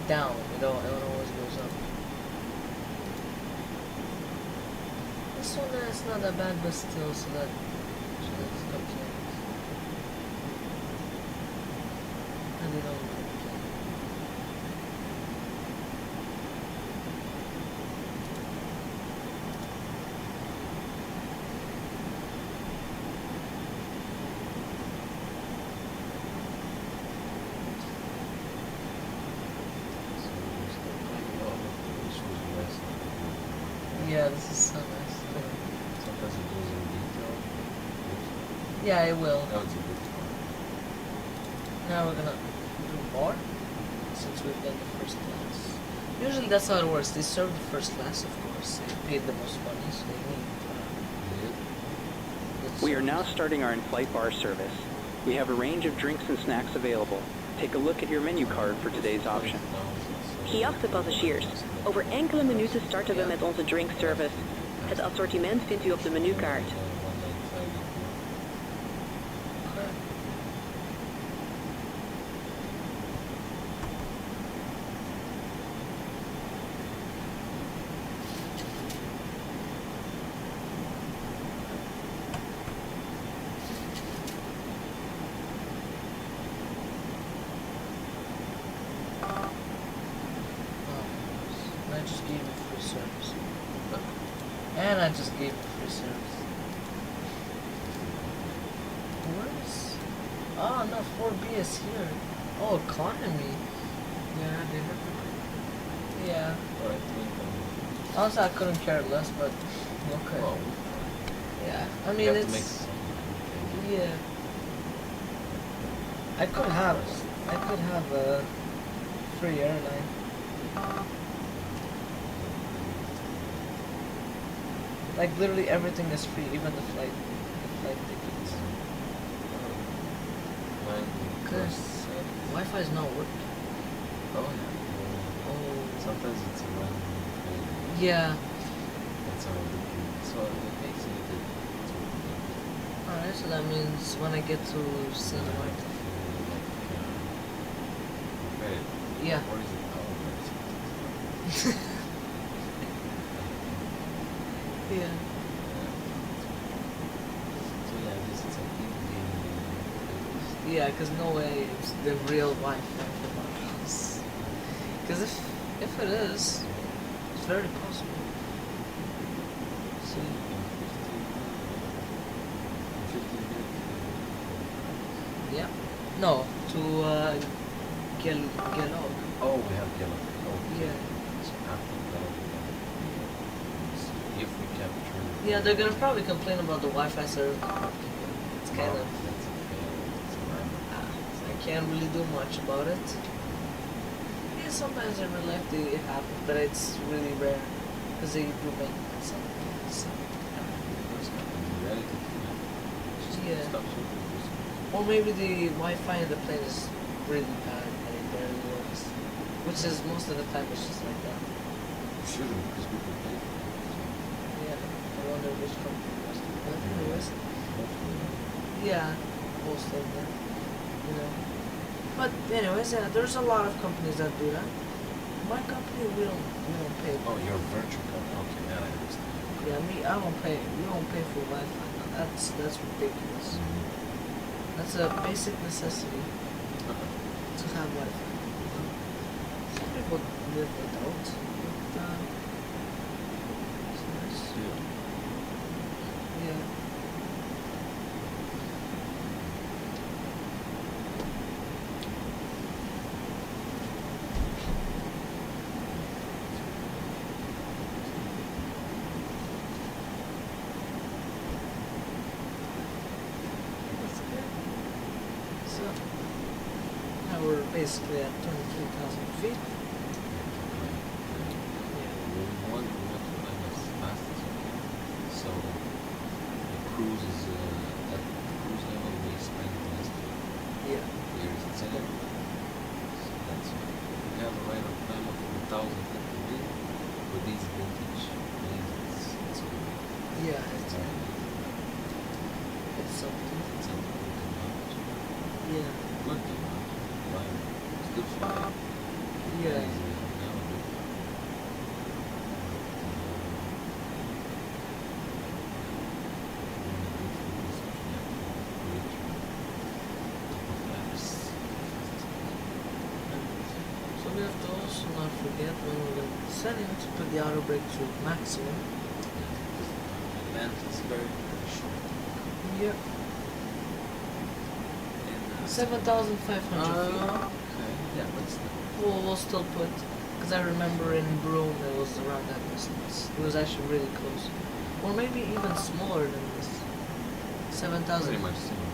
down, it always goes up. This one is not that bad, but still, so that's okay. And you don't. Yeah, this is so nice. Sometimes it goes in detail. Yeah, it will. That was a good one. Now we're gonna do more, since we've done the first class. Usually that's how it works. They serve the first class, of course. They paid the most money, so they need We are now starting our in-flight bar service. We have a range of drinks and snacks available. Take a look at your menu card for today's option. Geachte passagiers, over enkele minuten starten we met onze drinkservice. Het assortiment vindt u op de menukaart. I just gave you free service. And I just gave you free service. Where is... Oh, no, 4B is here. Oh, economy. Yeah, they have... Yeah. Honestly, I couldn't care less, but... Okay. Well, yeah, I mean, it's... Yeah. I could have a free airline. Like literally everything is free, even the flight tickets. Cause Wi-Fi is not working. Oh yeah. Oh. Sometimes it's a random. Yeah. That's how so it makes it a bit. Alright, so that means when I get to St. Martin. Yeah. What is it? Yeah. So yeah, I guess it's like yeah, because no way it's the real Wi-Fi from our house. Because if it is, it's very possible. See? No, to Gelog. Oh, we have yellow. Oh, Yeah. so after that, if we capture. Yeah, they're gonna probably complain about the Wi-Fi service. It's kind of. That's okay. It's a random. I can't really do much about it. Yeah, sometimes in real life it happens, but it's really rare because they do maintenance sometimes. So. Yeah. Or maybe the Wi-Fi in the plane is really bad and it barely works. Which is most of the time it's just like that. Shouldn't, because people pay for it. Yeah. I wonder which company was it. But anyways. Yeah, most of them. You know. But anyways, yeah, there's a lot of companies that do that. My company we don't pay. Oh, your virtual company. Okay, now I understand. Yeah, I don't pay. We don't pay for Wi-Fi. That's ridiculous. That's a basic necessity to have Wi-Fi. Some people live without. But, it's nice. Yeah. We're basically at 23,000 feet. We want to fly as fast as we can. So the cruise is at the cruise level we spent last year. Yeah. Here is the same. So that's it. We have a rate of time of 1,000 feet per day. With these vintage planes, it's good. Yeah, it's something. It's something we can manage. Yeah. Good to manage. Good flying. Yeah. So we have to also not forget when we're going to set it to put the auto brake to maximum. The length is very short. Yep. 7,500 feet. Okay. Yeah, that's We'll still put, because I remember in Broome it was around that distance. It was actually really close. Or maybe even smaller than this. 7,000. pretty much similar.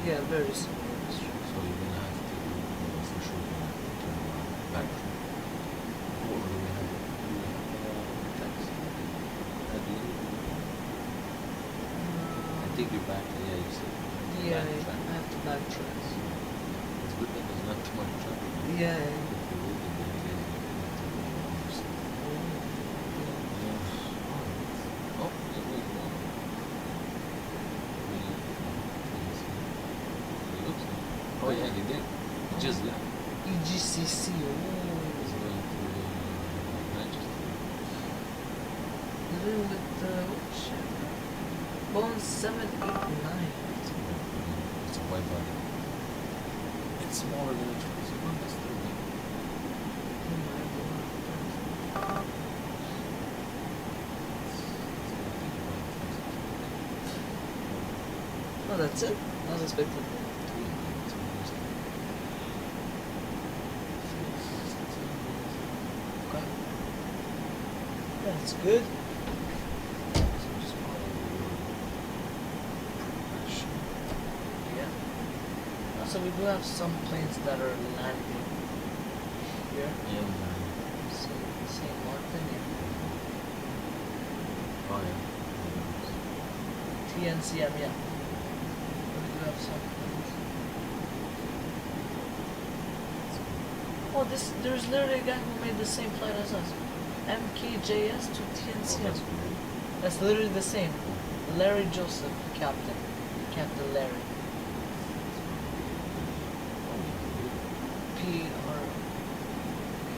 Yeah, very similar. That's true. So you're gonna have to, for sure, turn around back. Or do we have taxi? I think you're back. Yeah, you said. Yeah, I have to backtrack. It's good that there's not too much traffic. Yeah. Oh, there was one. Oh yeah, they did. He just left. EGCC. He's going to Manchester. Living with which? Boeing 789. It's a white body. It's smaller than a 21, that's still big. Oh, that's it? I was expecting. Okay. That's good. Yeah. So we do have some planes that are landing here. Yeah. St. Martin, yeah. Oh yeah. TNCM, yeah. We do have some planes. Oh, there's literally a guy who made the same flight as us. MKJS to TNCM. That's literally the same. Larry Joseph, Captain. Captain Larry.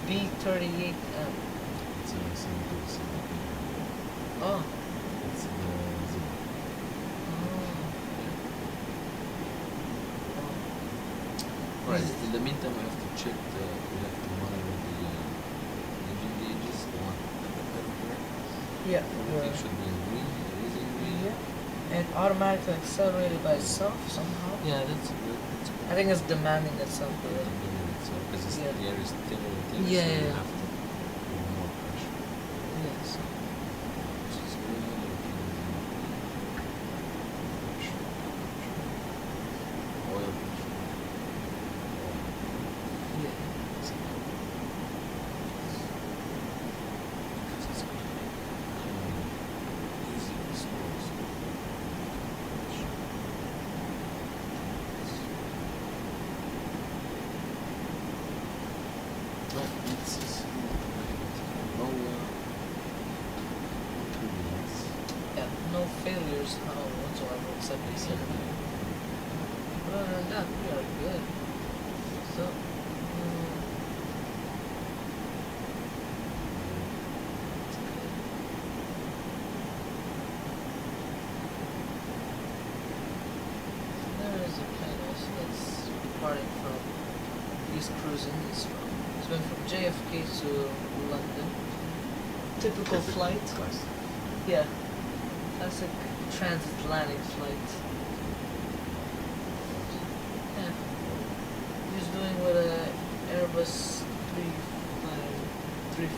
B38M. It's a simple. Oh. It's the Right. In the meantime, we have to check we have to monitor the engine gauges, the one at the pedal. Yeah. Everything should be in green. It is in green. Yeah. And automatically accelerated by itself somehow. Yeah, that's good. That's good. I think it's demanding itself. Because the air is thinner and thinner, yeah, so yeah. you have to do more pressure. Yes. Which is good. Oil pressure. Yeah. Yeah, no failures whatsoever except the center. But other than that, we are good. So, there is a plane also that's departing from East Cruising. It's going from JFK to London. Typical flight. Yeah. Classic transatlantic flight. Yeah. He's doing with a Airbus 350.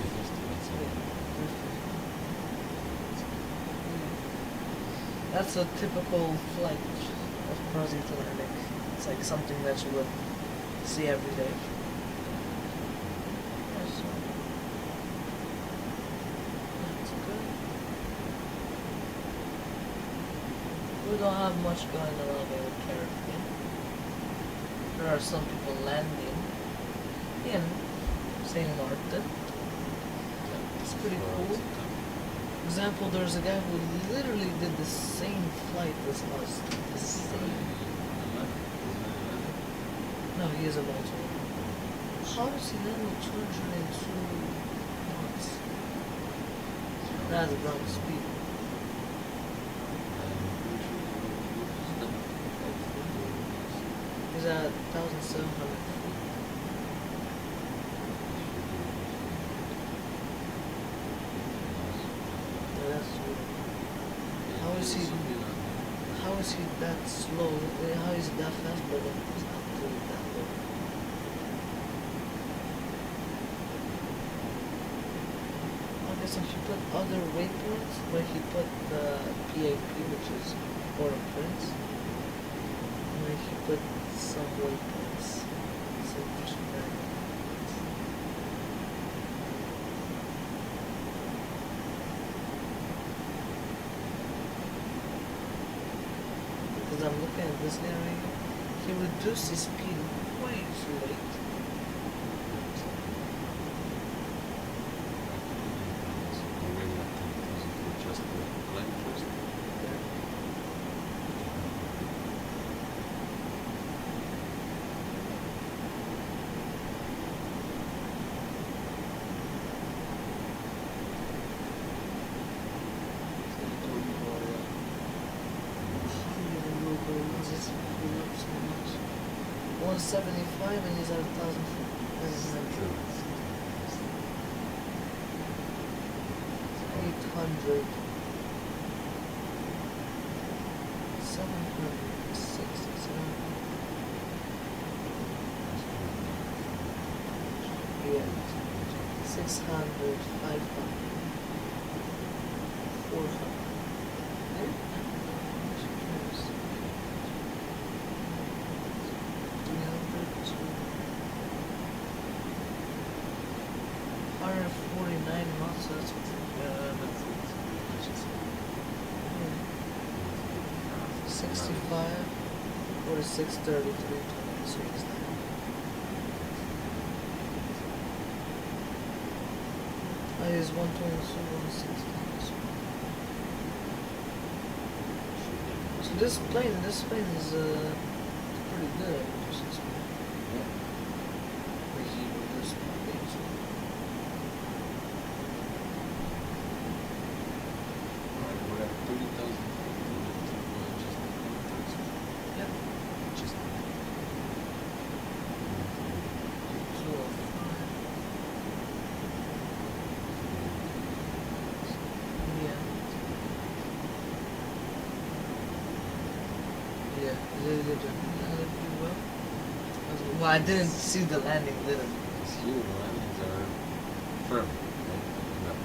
That's a typical flight of transatlantic. It's like something that you would see every day. We don't have much going around in the Caribbean. There are some people landing in St. Martin. It's pretty cool. For example, there's a guy who literally did the same flight as us. The same. No, he is a Montego. How does he land with 202 knots? That's ground speed. He's at 1,700 feet. Yeah, that's weird. How is he that slow? How is he that fast, but then he's not doing that low? I guess if you put other waypoints, where he put the PAP, which is Port of Prince, where he put some waypoints, some pushback. Because I'm looking at this guy right here, he reduced his speed way too late. Just blew up so much. 175 and he's at 1,000 feet. That is not true. 800. 767. Yeah. 600, 500. 400. So that's what 65 or 633 so it's that. I use 120 160. So this plane is pretty good at reducing speed. Yeah. He reduced my speed. We're at 30,000 feet. Yep. Just yeah, they did pretty well. Well, I didn't see the landing, didn't I? Because here the landings are firm, right?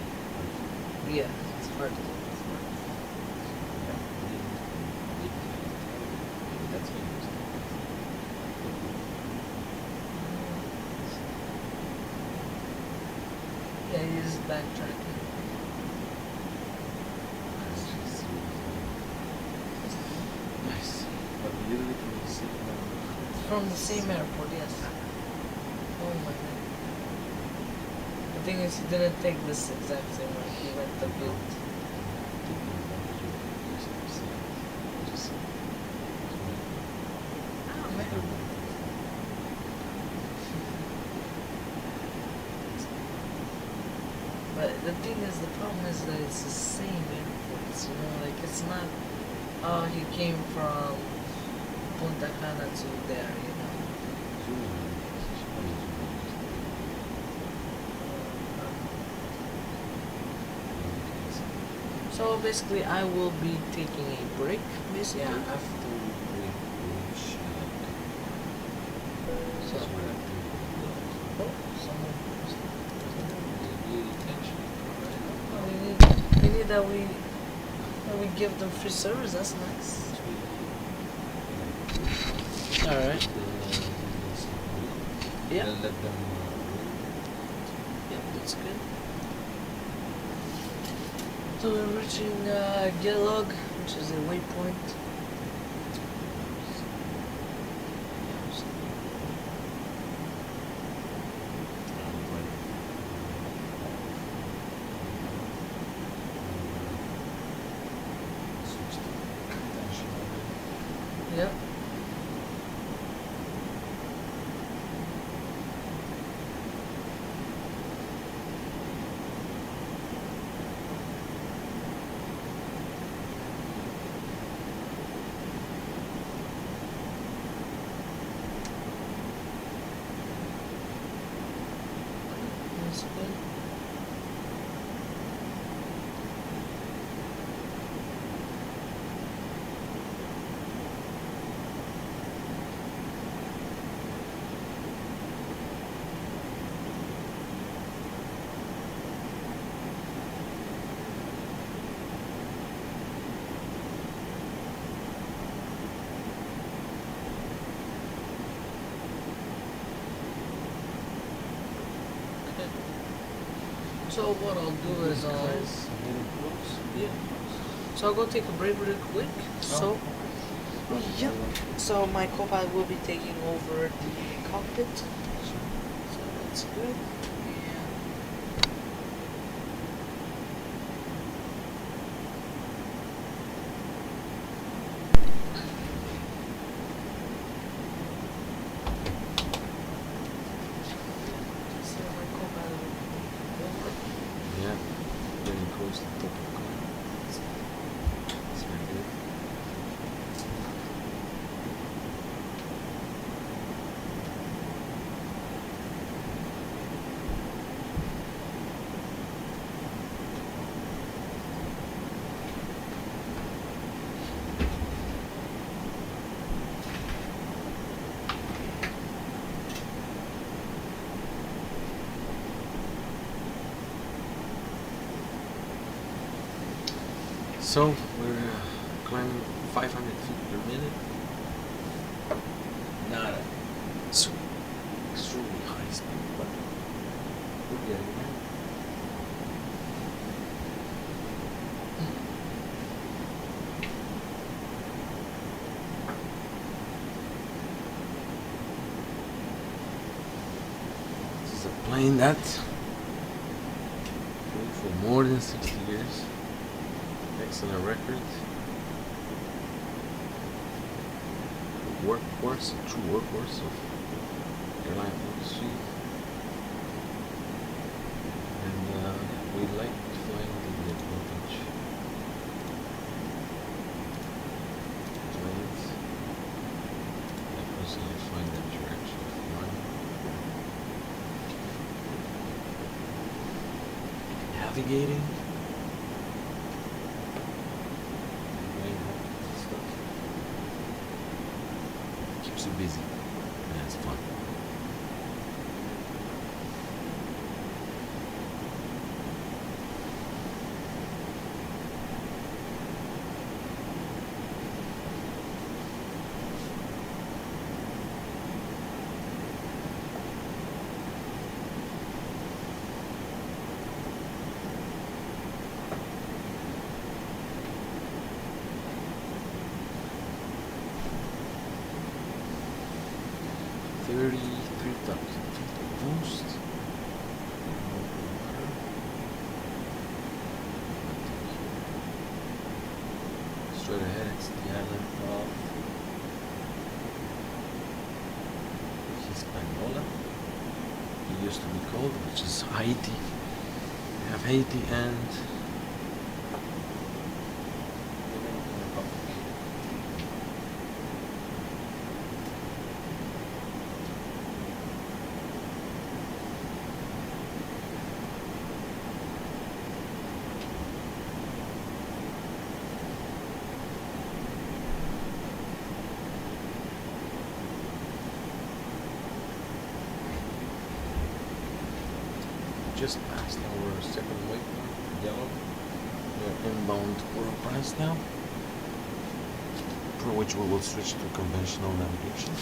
Yeah, it's hard to do. That's interesting. Yeah, he is backtracking. Nice. But literally from the same From the same airport, yes. Oh my god. The thing is, he didn't take this exact same way. He went the build. But the thing is, the problem is that it's the same airports, you know, like it's not, oh, he came from Punta Cana to there, you know. So basically, I will be taking a break, basically. Yeah, after we reach, so, we need that we give them free service. That's nice. All right. Yeah. Let them. Yeah, that's good. So we're reaching Gelog, which is a waypoint. Yep. That's good. So what I'll do is yeah. So I'll go take a break really quick. So yeah. So my co-pilot will be taking over the cockpit. So that's good. So we're climbing 500 feet per minute. Not a super extremely high speed, but we're getting there. This is a plane that flew for more than 60 years. Excellent record. Workhorse, a true workhorse of airline industry. And we like flying the voltage planes. I personally find that direction fun. Navigating. Keeps you busy and it's fun. 33,000 boost. Straight ahead, it's the island of Hispaniola. It used to be called, which is Haiti. We have Haiti and just passed our second waypoint, yellow. We're inbound Port-au-Prince now, for which we will switch to conventional navigation.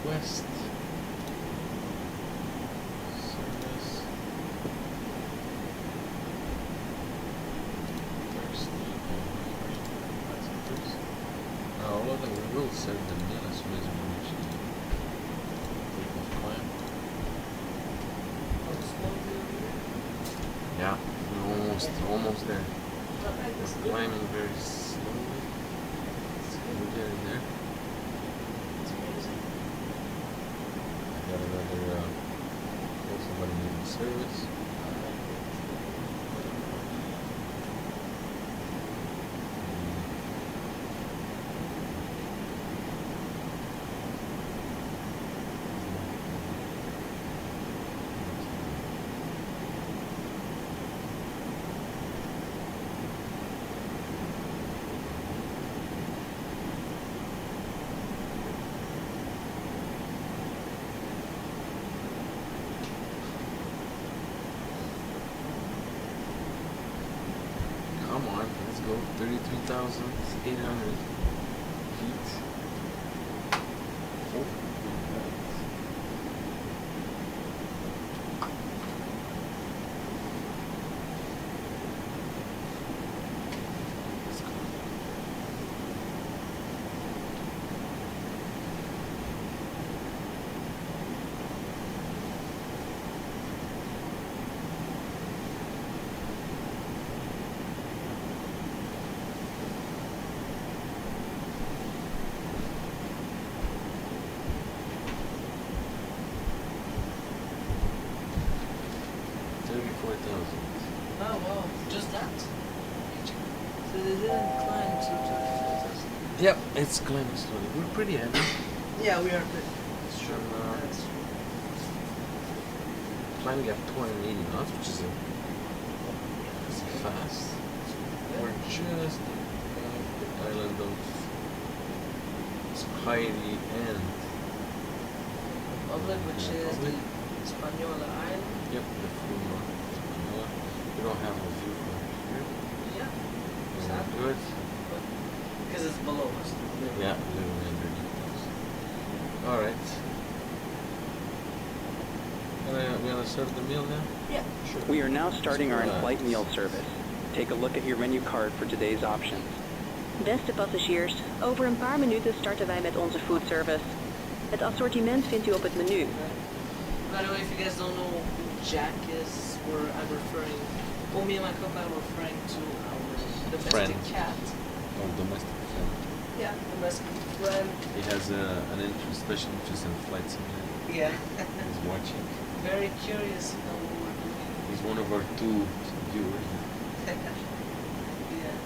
West service Thursday passengers. All of them will serve the meal as soon as we reach the takeoff climb. Yeah, we're almost there. We're climbing very slowly. We're getting there. Got another somebody needing service. Come on, let's go. 33,800 feet. Oh, let's go. Oh wow, just that? So they didn't climb to 25,000? Yep, it's climbing slowly. We're pretty heavy. Yeah, we are pretty. Sure. Climbing at 280 knots, which is fast. We're just above the island of Haiti and Republic, which is the Hispaniola Island. Yep, the full north of Hispaniola. We don't have a view from here. Yeah. We're good. Because it's below us. Yeah, literally underneath us. Alright. We gonna serve the meal now? Yeah. Sure. We are now starting our in-flight meal service. Take a look at your menu card for today's options. Beste passagiers, over een paar minuten starten wij met onze food service. Het assortiment vindt u op het menu. By the way, if you guys don't know who Jack is, I'm referring, me and my co-pilot are referring to our domestic cat. Our domestic friend. Yeah, domestic friend. He has special interest in flight simulator. Yeah. He's watching. Very curious to know what we're doing. He's one of our 2 viewers. Yeah.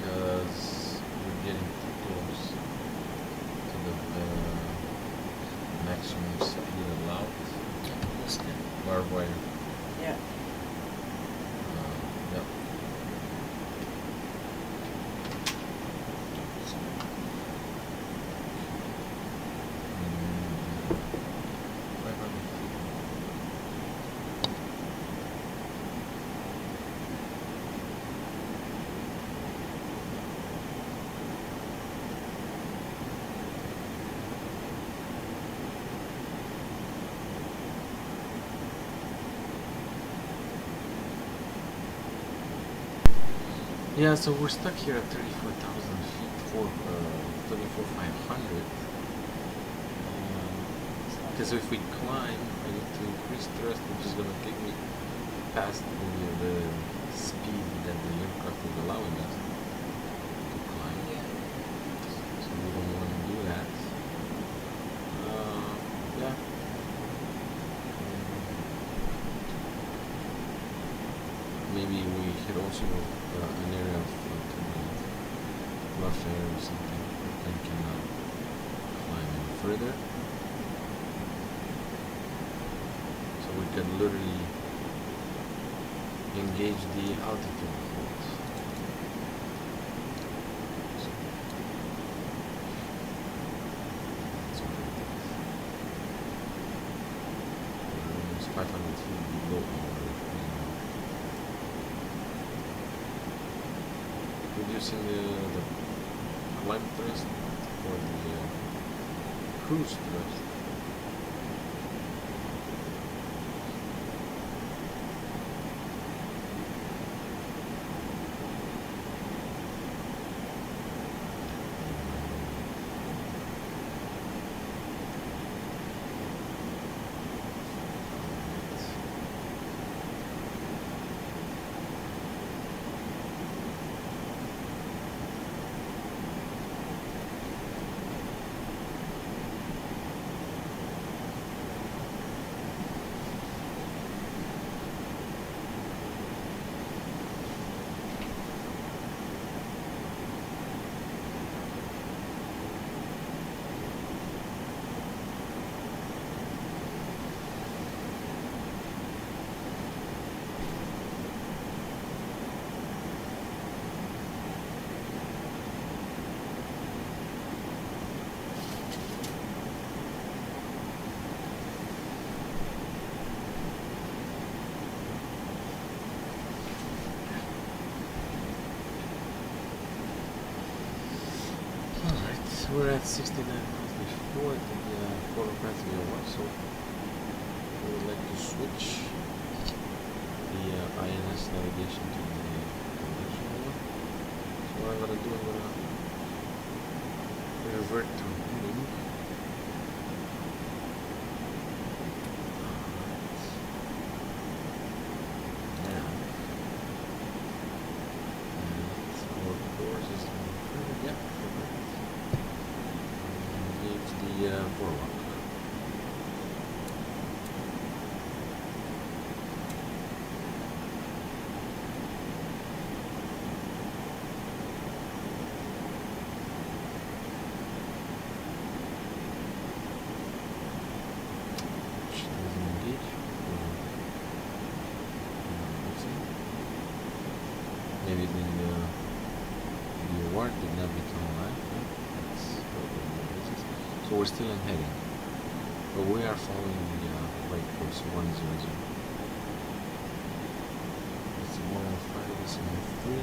Because we're getting too close to the maximum speed allowed. Barbed wire. Yeah. Yep. Yeah, so we're stuck here at 34,000 feet for 34,500. Because if we climb, I need to increase thrust, which is going to take me past the speed that the aircraft is allowing us to climb. So we don't want to do that. Yeah. Maybe we should also an area of rough air or something and cannot climb any further. So we can literally engage the altitude hold. So it's 500 feet below our reducing the climb thrust or the cruise thrust. We're at 69 miles before the photograph one, so we would like to switch the INS navigation to the conventional one. So what I'm going to do, I'm going to revert to routing. Now, and our course is yeah, the boardwalk. Which doesn't engage. Maybe it's in the start did not become live. So we're still in heading. But we are following the right course 100. It's 105, it's 103.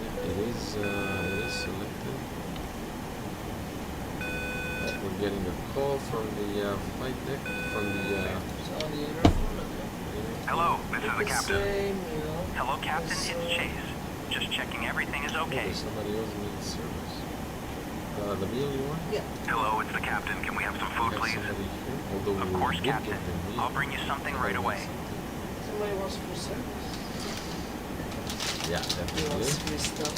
Yeah, it is selected. We're getting a call from the flight deck, from the Hello, this is the captain. Hello, Captain, it's Chase. Just checking everything is okay. Somebody else needs service. The meal you want? Yeah. Hello, it's the captain. Can we have some food, please? Of course, Captain. I'll bring you something right away. Somebody wants free service. Yeah, He definitely. wants free stuff.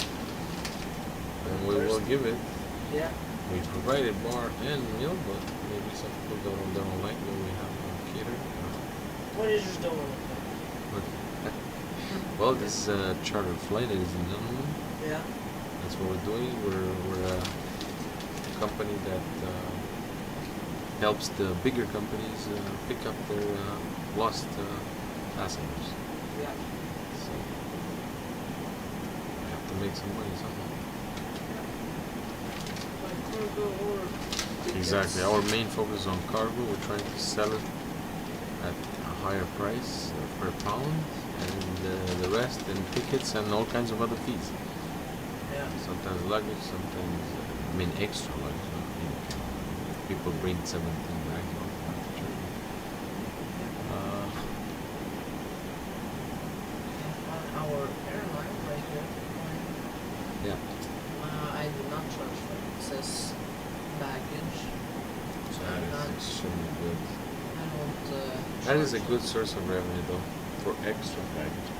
And we will give it. Yeah. We provided bar and meal, but maybe some people don't like when we have catered. What is your doing? Well, this is a charter flight, ladies and gentlemen. Yeah. That's what we're doing. We're a company that helps the bigger companies pick up their lost passengers. Yeah. So we have to make some money somehow. Exactly. Our main focus is on cargo. We're trying to sell it at a higher price per pound, and the rest in tickets and all kinds of other fees. Yeah. Sometimes luggage, sometimes extra luggage. People bring 17 bags. Our airline right here. Yeah. I did not transfer. It says baggage. So That is extremely good. I don't. That is a good source of revenue, though, for extra baggage.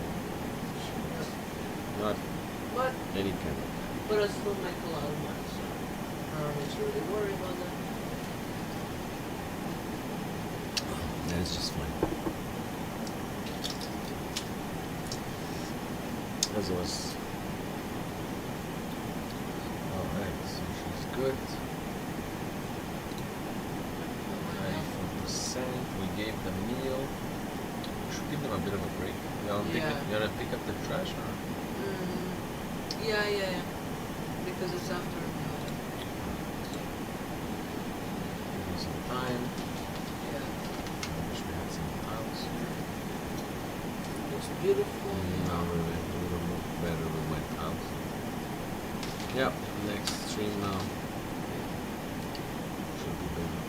Not But any kind of. I still make a lot of money, so I don't need to really worry about that. That is just fine. As was. Alright, so she's good. 94%. We gave the meal. We should give them a bit of a break. You wanna pick up the trash or? Yeah. Because it's after. Give me some time. Yeah. I wish we had some tiles here. Looks beautiful. Not really. A little more better with my tiles. Yep. Next stream now. Should be better.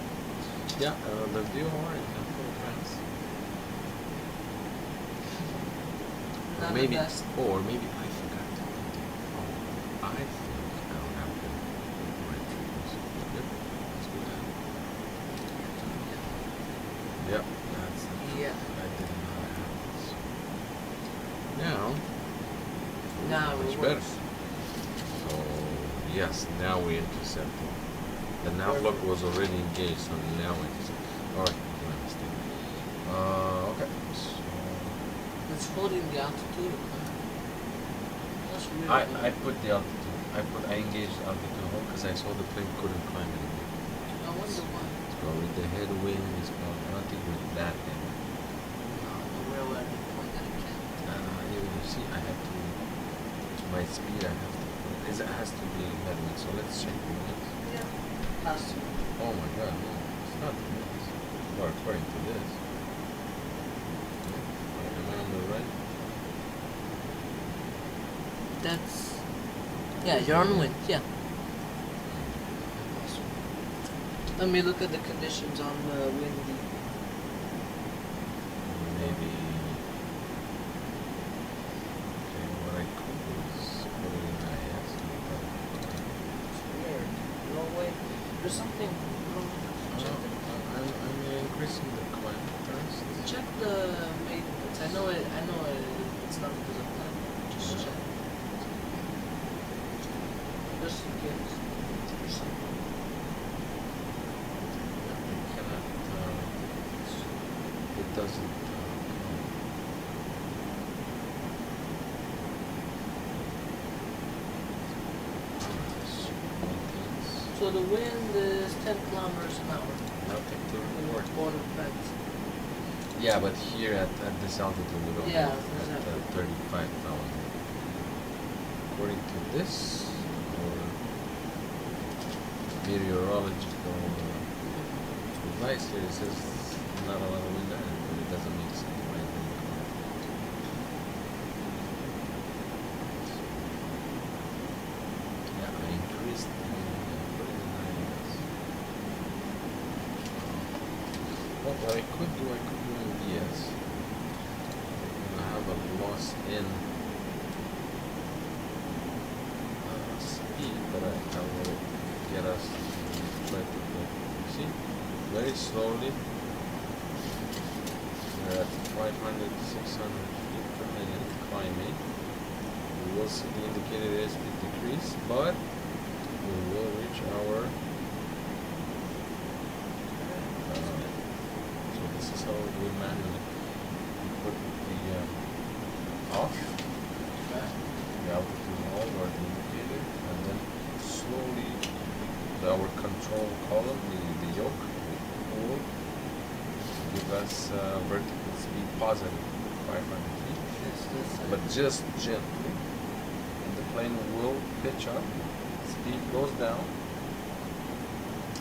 Yeah. The VOR is in full France. Not Maybe. the best. Or maybe I forgot. I think I don't have the right frequency. Yep. Let's do that. Yep. That's the Yeah. I did not have this. Now. Now much it better. works. So yes, now we intercept. The navlog was already engaged, so now we intercept. Alright, I understand. Okay. So It's holding the altitude. That's really I put the altitude. I engaged altitude home because I saw the plane couldn't climb anymore. I wonder why. It's probably the headwind. It's probably, I don't think with that head. No, the real at the point that it can. You see, I have to. My speed, I have to. It has to be headwind. So let's check the winds. Yeah. Has to. Oh my God, no, it's not the winds. Or according to this. Am I on the right? That's. Yeah, you're on wind. Yeah. Let me look at the conditions on the windy. Maybe. Okay, what I could do is put it in IS. It's weird. No way. There's something wrong. Check I'm increasing the climb first. check the maintenance. I know it's not because of that. Just check. Just in case. It doesn't. So the wind is 10 kilometers an hour. Nothing to In report. border fence. Yeah, but here at this altitude we don't Yeah, have at exactly. 35,000. according to this, or meteorological device here, it says not a lot of wind there, but it doesn't make sense. What I could do in VS. I have a loss in speed that I will get us to try to go. See? Very slowly. We're at 500, 600 feet per minute climbing. We will see the indicated airspeed decrease, but we will reach our this is how we manually put the off, the altitude hold or the indicator, and then slowly our control column, the yoke, will give us vertical speed positive 500 feet, but just gently, and the plane will pitch up, speed goes down,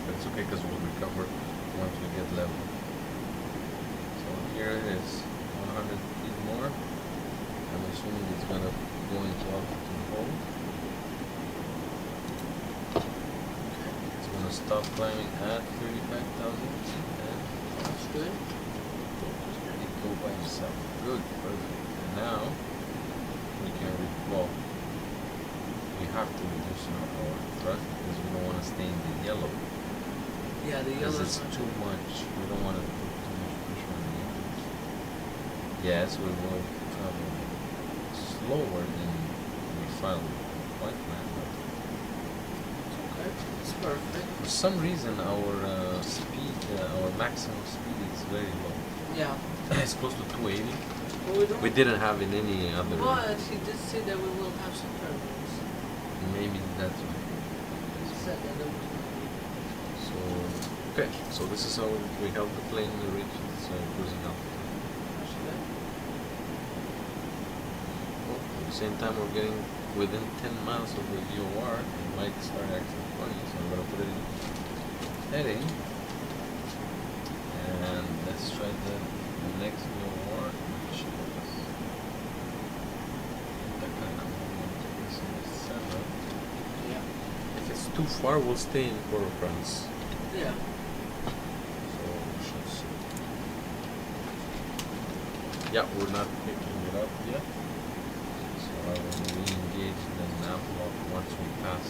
but it's okay because we'll recover once we get level. Here it is, 100 feet more. I'm assuming it's going to go into altitude hold. It's going to stop climbing at 35,000 feet. That's good. It go by itself. Good, perfect. And now we can we have to reduce our thrust because we don't want to stay in the yellow. Yeah, the yellow is too much. We don't want to put too much pressure on the yellow. Yes, we will travel slower than we filed flight plan, but okay, it's perfect. For some reason, our speed, our maximum speed is very low. Yeah. It's close to 280. Well, we didn't have in any other. But he did say that we will have some turbulence. Maybe that's right. He said that there was. So, okay, so this is how we help the plane reach its cruising altitude. At the same time, we're getting within 10 miles of the VOR. It might start acting funny, so I'm going to put it in heading. And let's try the next VOR, which is yeah. If it's too far, we'll stay in Port-au-Prince. Yeah. So we should see. Yeah, we're not picking it up yet. I will re-engage the nav lock once we pass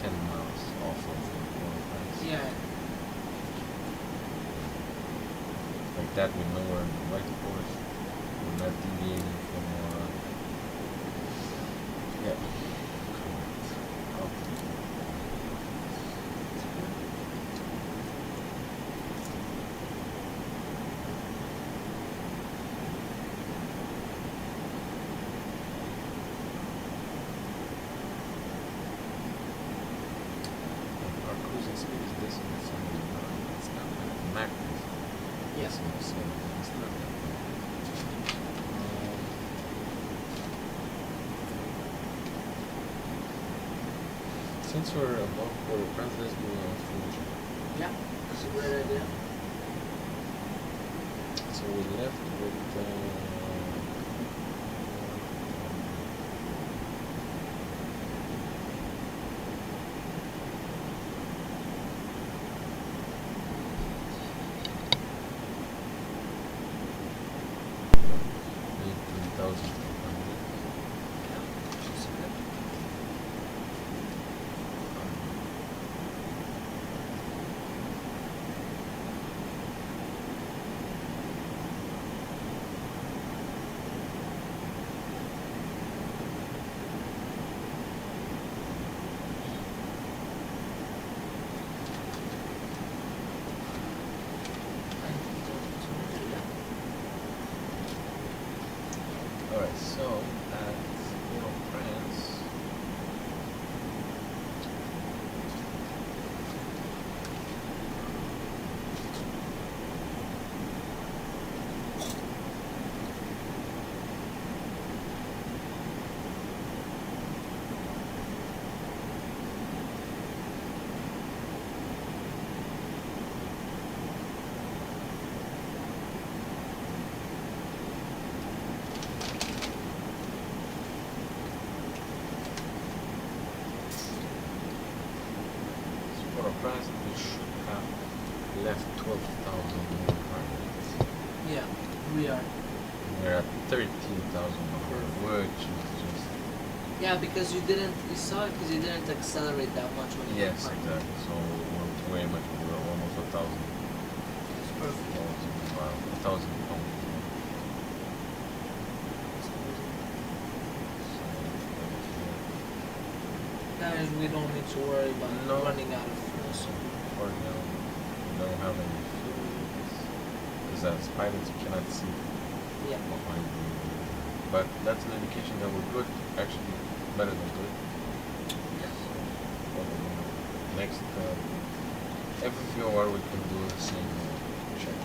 10 miles off of the Port-au-Prince. Yeah. Like that, we know we're in the right course. We're not deviating from yeah. Since we're above Port-au-Prince, let's do future. Yeah, that's a great idea. So we left with 18,000. 12,000 Yeah, we are. We're at 13,000, which is just... Yeah, because you saw it because you didn't accelerate that much when you Yes, exactly. So we're way much, we're almost 1,000. It's perfect. 1,000 pounds. Guys, we don't need to worry about running out of fuel. So for now, we don't have any fuel. Because as pilots, you cannot see behind you. But that's an indication that we're good. Actually, better than good. Yeah. So, next, every few hours we can do the same check.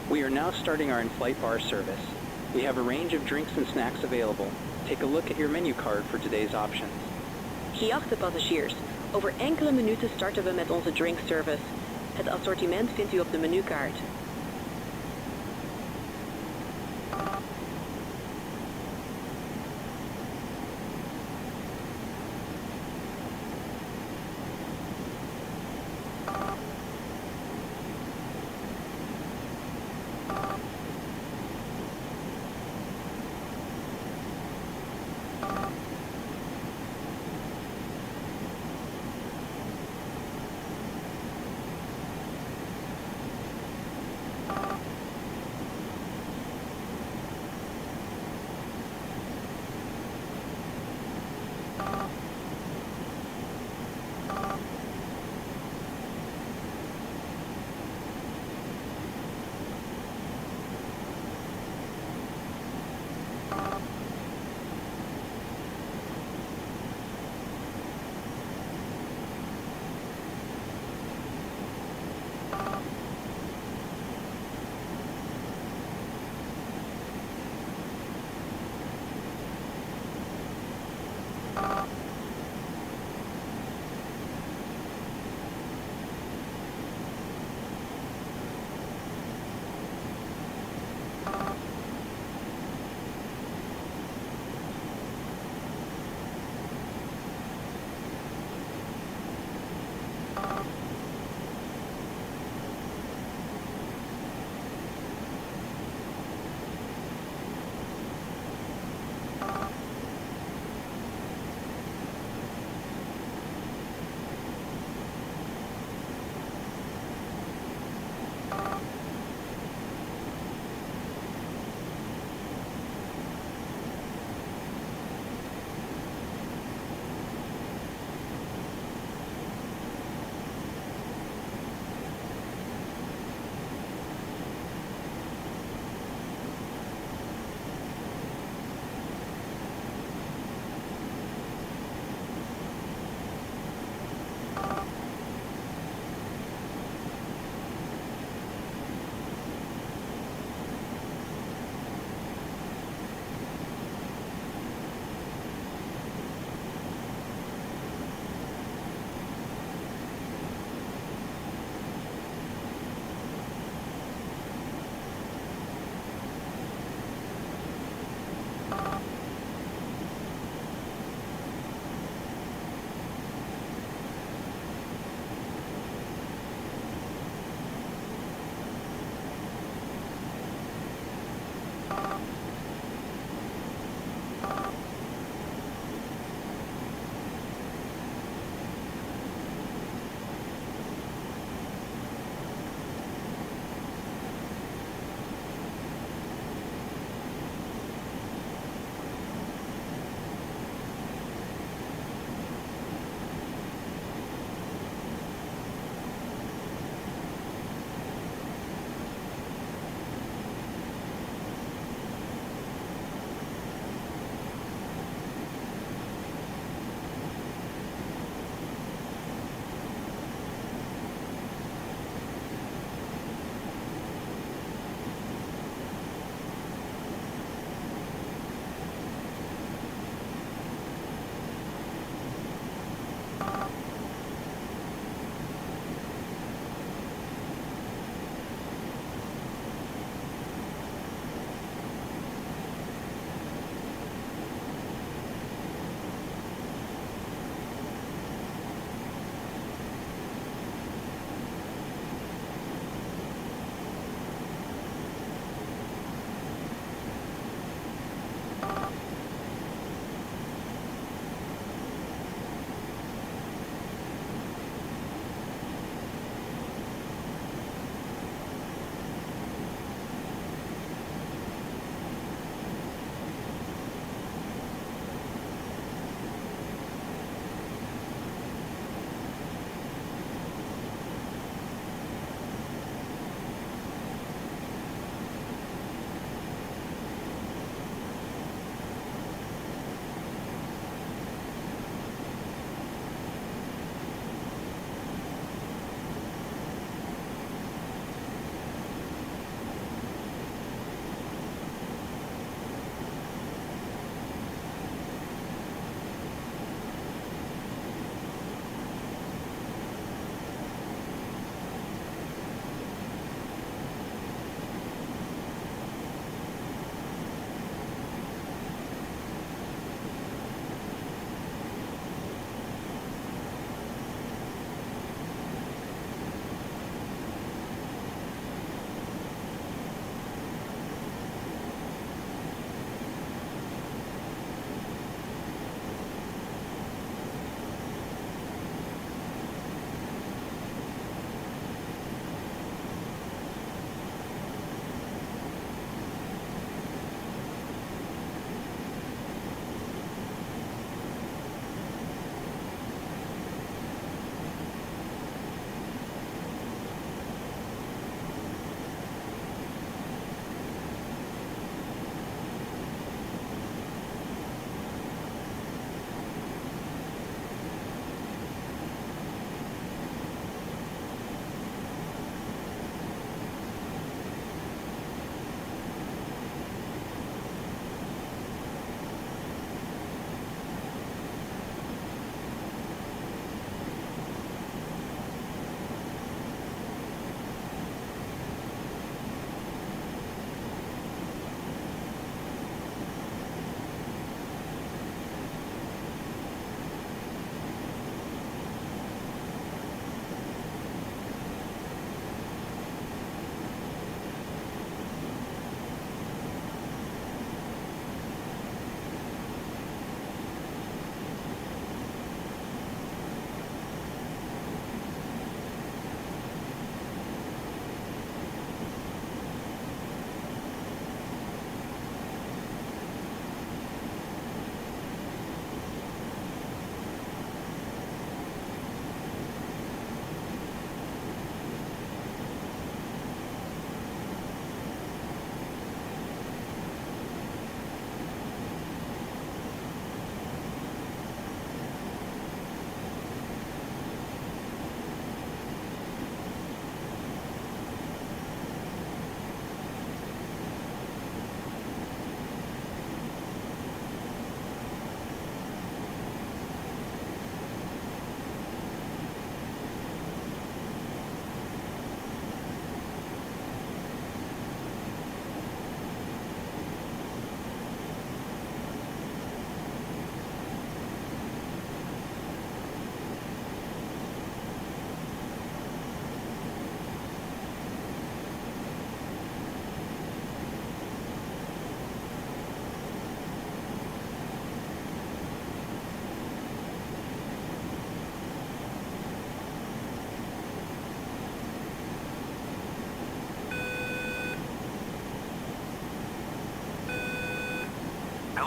We are now starting our in-flight bar service. We have a range of drinks and snacks available. Take a look at your menu card for today's options. Geachte passagiers, over enkele minuten starten we met onze drinkservice. Het assortiment vindt u op de menukaart.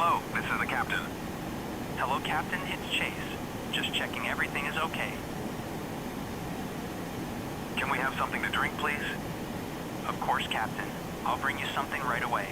Hello, this is the captain. Hello, Captain, it's Chase. Just checking everything is okay. Can we have something to drink, please? Of course, Captain. I'll bring you something right away.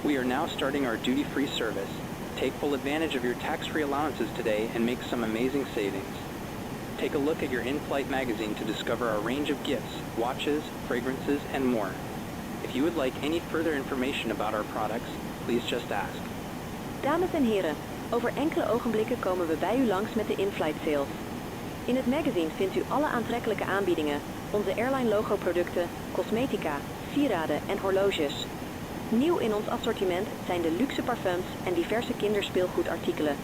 We are now starting our duty-free service. Take full advantage of your tax-free allowances today and make some amazing savings. take a look at your in-flight magazine to discover our range of gifts, watches, fragrances, and more. If you would like any further information about our products, please just ask. Dames en heren, over enkele ogenblikken komen we bij u langs met de in-flight sales. In het magazine vindt u alle aantrekkelijke aanbiedingen, onze airline logo producten, cosmetica, sieraden en horloges. Nieuw in ons assortiment zijn de luxe parfums en diverse kinderspeelgoedartikelen.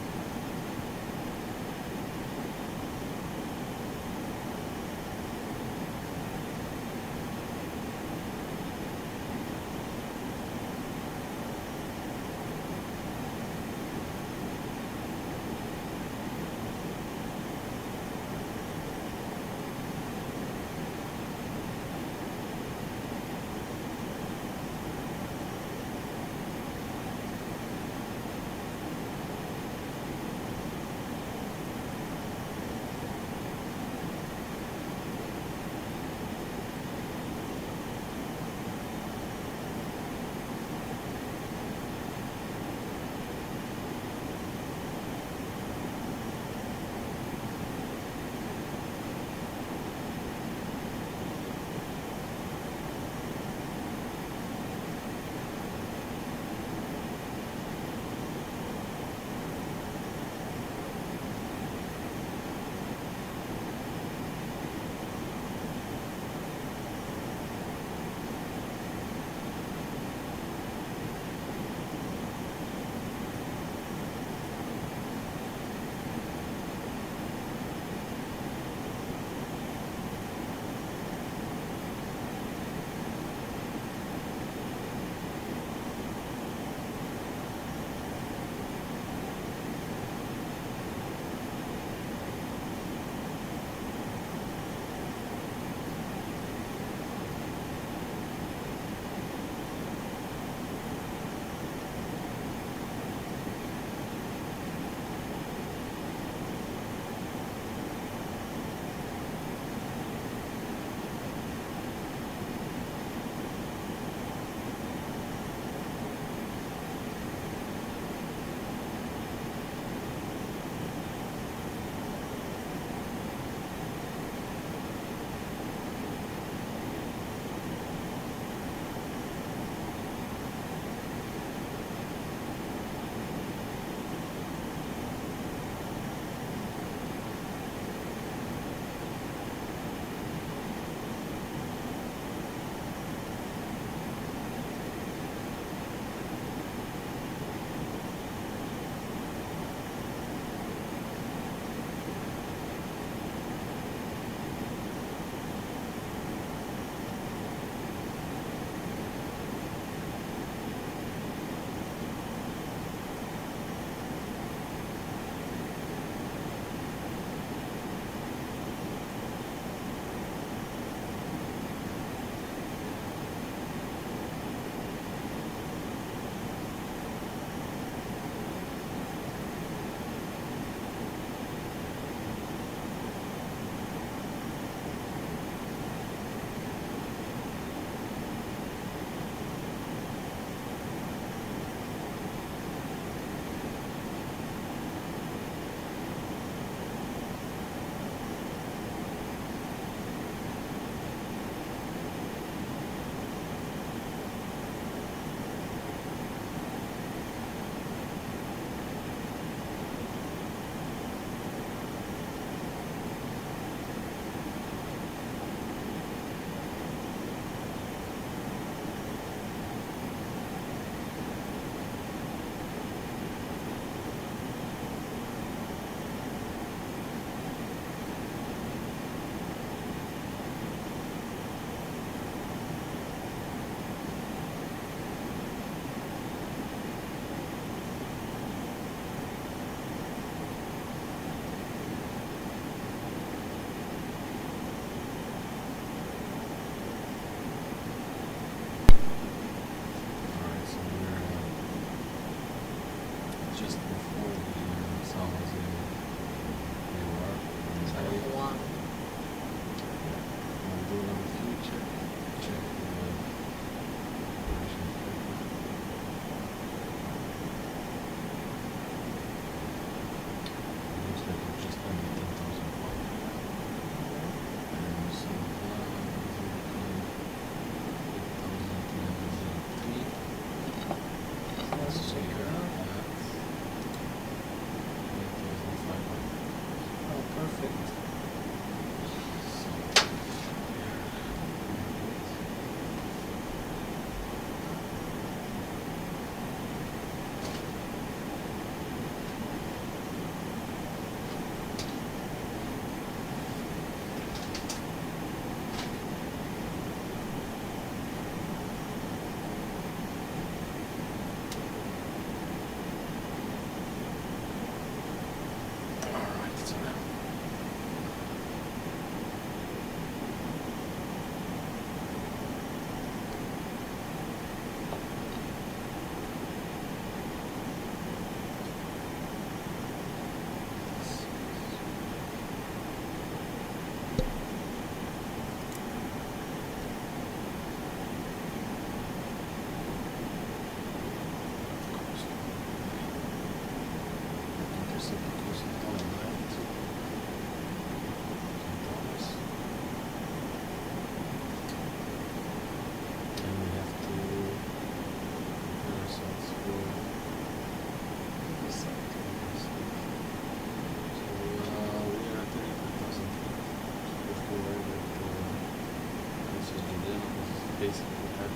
Basically at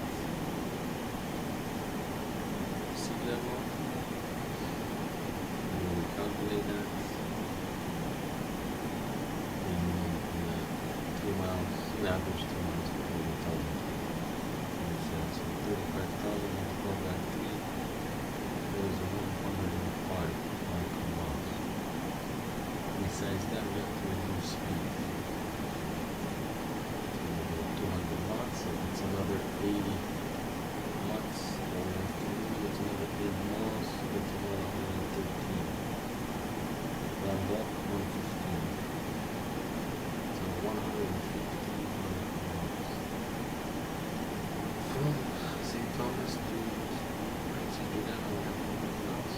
sea level, and we calculate that in 2 miles, in average 2 miles per 100,000. So 35,000 multiplied by 3 is 105 nautical miles. Besides that, we have to reduce speed. 200 knots, so it's another 80 knots. So we have to do it's another 8 miles, so it's another 113. Round up, 115. So 150 miles. From St. Thomas to St. Juliana, we have 100 knots.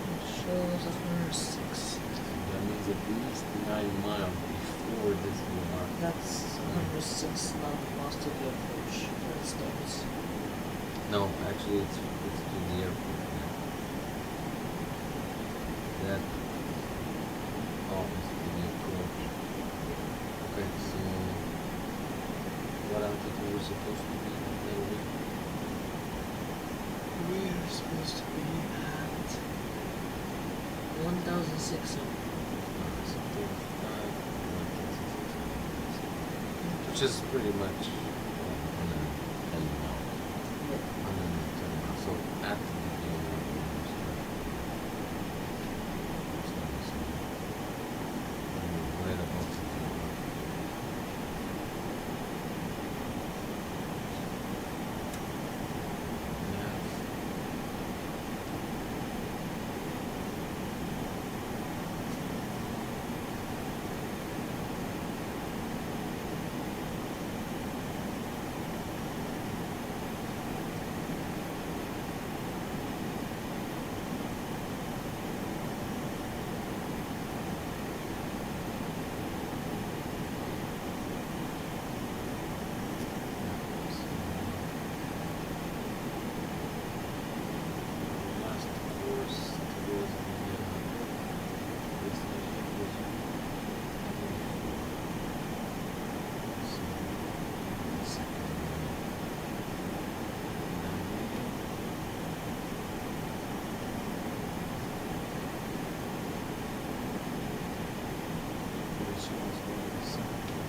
It shows 106. That means at least 9 miles before this new mark. That's 106 miles to the approach where it starts. No, actually it's to the airport. Yeah. That is to the approach. Okay, so what altitude we're supposed to be at that way? We're supposed to be at 1,600. Which is pretty much 110 miles. Yeah. 110 miles. So at the beginning of the right above the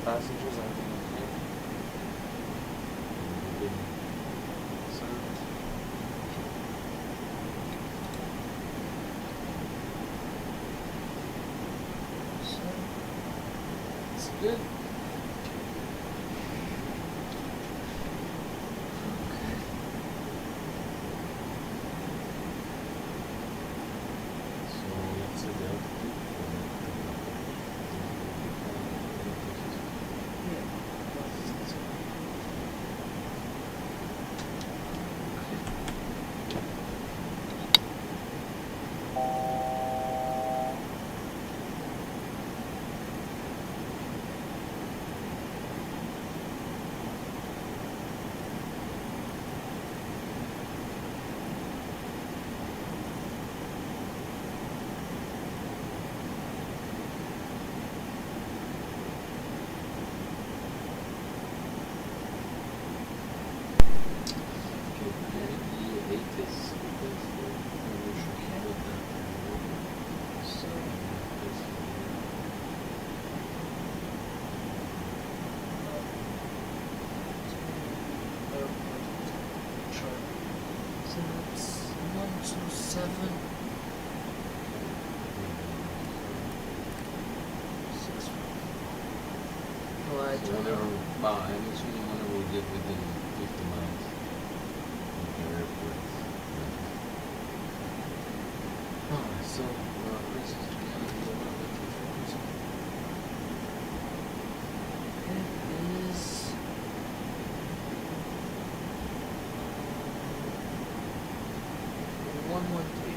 passengers, I think, okay. We've been served. So, it's good. So let's say the altitude for So that's 127. 6. Oh, I don't know. I'm assuming whenever we get within 50 miles of the airport. Alright, so this is It is 113.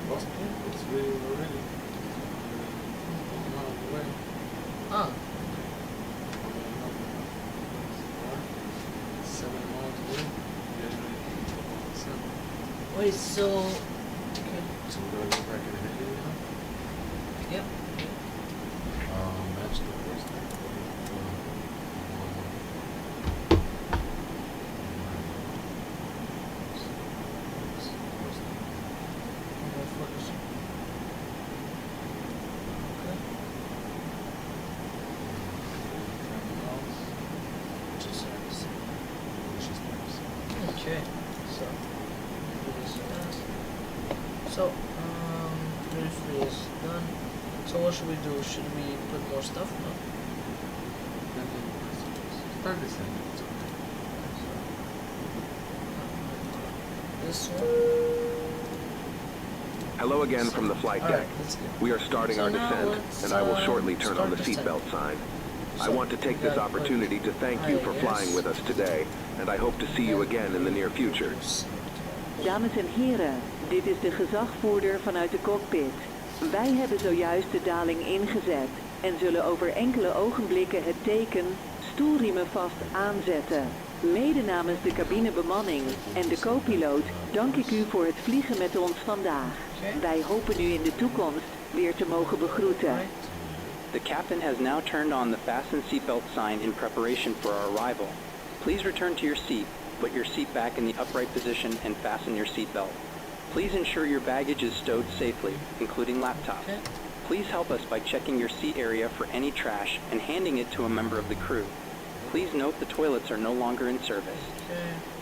Boston, it's really already 1 mile away. Ah. 7 miles away. Wait, so... Okay. So we're going to go back in the heading now? Yep. Match the first thing. Okay, so briefly is done. So what should we do? Should we put more stuff? No. Start this end. This one. Hello again from the flight deck. We are starting our descent, and I will shortly turn on the seatbelt sign. I want to take this opportunity to thank you for flying with us today, and I hope to see you again in the near future. Dames en heren, dit is de gezagvoerder vanuit de cockpit. Wij hebben zojuist de daling ingezet en zullen over enkele ogenblikken het teken stoelriemen vast aanzetten. Mede namens de cabinebemanning en de co-piloot dank ik u voor het vliegen met ons vandaag. Wij hopen u in de toekomst weer te mogen begroeten. The captain has now turned on the fasten seatbelt sign in preparation for our arrival. Please return to your seat, put your seat back in the upright position, and fasten your seatbelt. Please ensure your baggage is stowed safely, including laptops. Please help us by checking your seat area for any trash and handing it to a member of the crew. Please note the toilets are no longer in service.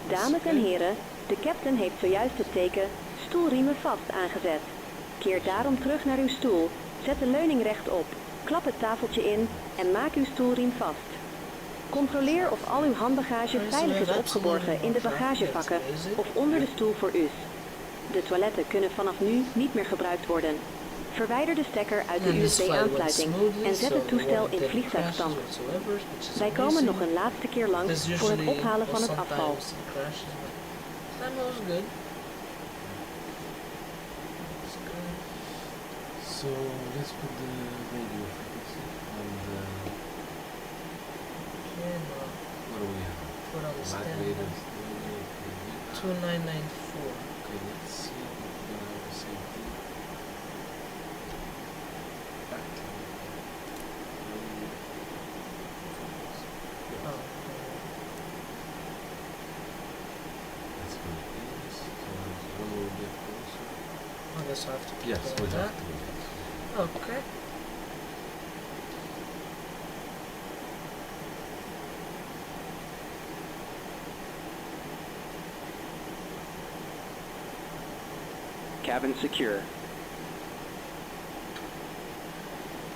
Dames en heren, de captain heeft zojuist het teken stoelriemen vast aangezet. Keer daarom terug naar uw stoel, zet de leuning rechtop, klap het tafeltje in en maak uw stoelriem vast. Controleer of al uw handbagage veilig is opgeborgen in de bagagevakken of onder de stoel voor u. De toiletten kunnen vanaf nu niet meer gebruikt worden. Verwijder de stekker uit de USB-aansluiting en zet het toestel in vliegtuigstand. Wij komen nog een laatste keer langs voor het ophalen van het afval. So let's put the radio frequency and what do we have? Light radar 2994. Okay, let's see if we can have the same thing. That's good. So one will get closer. I guess I have to put yes, we that. have to. Okay. Cabin secure.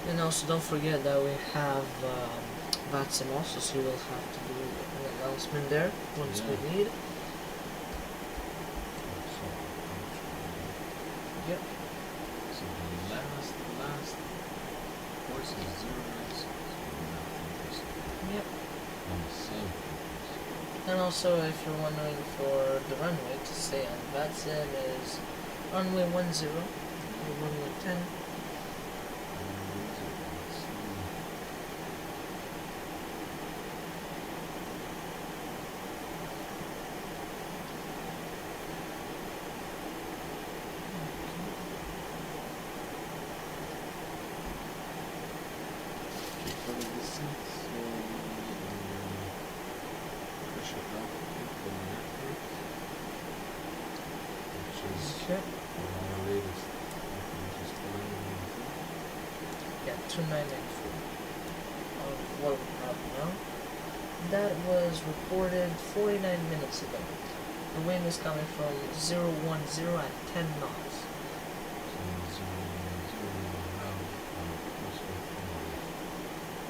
And also don't forget that we have VATSIM also, so you will have to do an announcement there once we need. Yep. So the last course is 096. Yep. On the same frequency. And also, if you're wondering for the runway to say on VATSIM is runway 10, or runway 10. Yeah, 2994 of what we have now. That was reported 49 minutes ago. The wind is coming from 010 at 10 knots.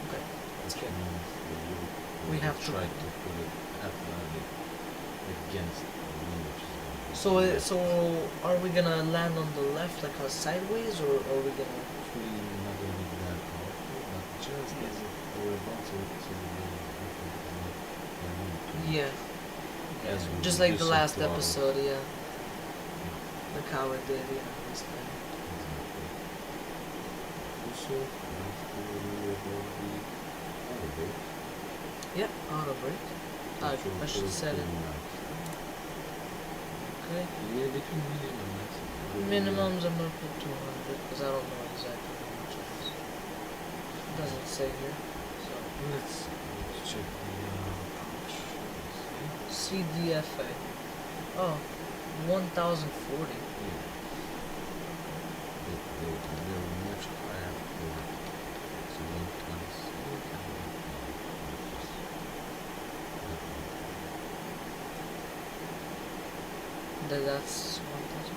Okay, that's good. We have to try to put it against the wind, which is so are we gonna land on the left, like sideways, or are we gonna? Hopefully not gonna be that powerful, but just as if we're about to yeah. As we just like the reduce last it to episode, yeah. like how it did, yeah, this time. Also, I have to remember about the auto brake. Yep, auto brake. I should have said it. Okay. Yeah, between minimum and maximum. Minimums I'm gonna put 200 because I don't know exactly how much it is. It doesn't say here. So Let's check the approach. CDFA. Oh, 1040. Yeah. They're much higher for so 120. That's 1000.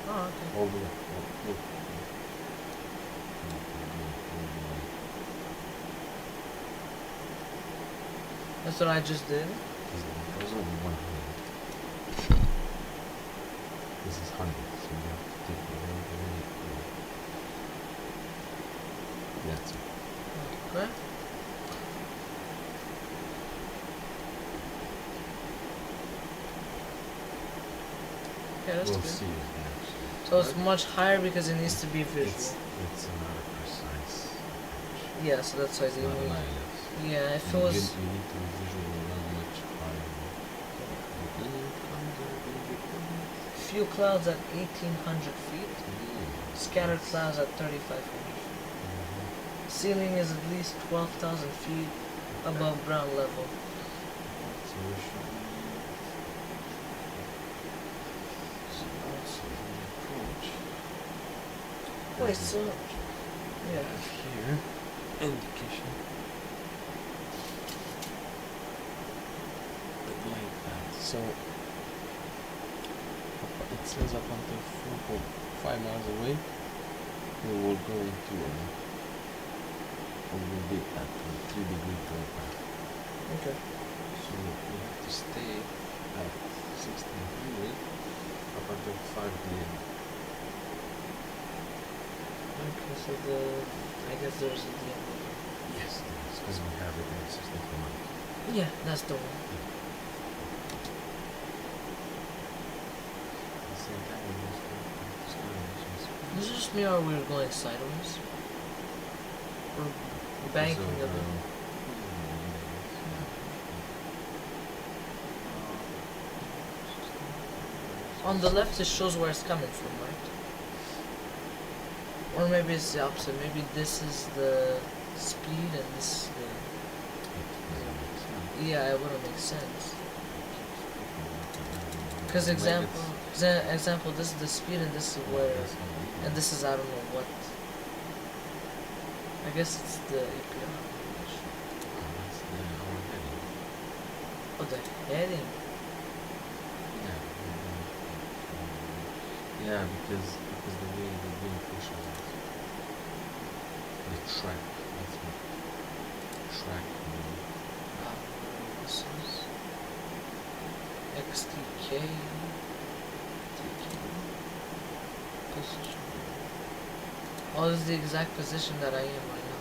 Oh, okay. All the way. Look. That's what I just did. There's only 100. This is 100, so you have to take the whole way. That's it. Okay. Yeah, that's We'll good. see it next. So it's much higher because it needs to be visual. It's not a precise approach. Yeah, so that's why It's not an ILS. yeah, if it You was need to be visual not much higher. few clouds at 1800 feet, scattered clouds at 3500 feet. Ceiling is at least 12,000 feet above ground level. So we should be. So that's the approach. Wait, so We yeah. have here indication. Like that. So it says up until 4.5 miles away we will go into we will be at a 3-degree turn path. Okay. So we have to stay at 1600 up until 5 p.m. Okay, so I guess there's a DM. Yes, because we have it in 64 miles. Yeah, that's the one. At the same time, we must go to Skyrim. Is it just me or we're going sideways? Or banking a bit? On the left it shows where it's coming from, right? Or maybe it's the opposite. Maybe this is the speed and this is the... Yeah, it wouldn't make sense. Because example, this is the speed and this is where... And this is, I don't know what... I guess it's the APR. Oh, the heading. Yeah, because the way the wind pushes it. The track, that's what track This is XTK. Position. Oh, this is the exact position that I am right now.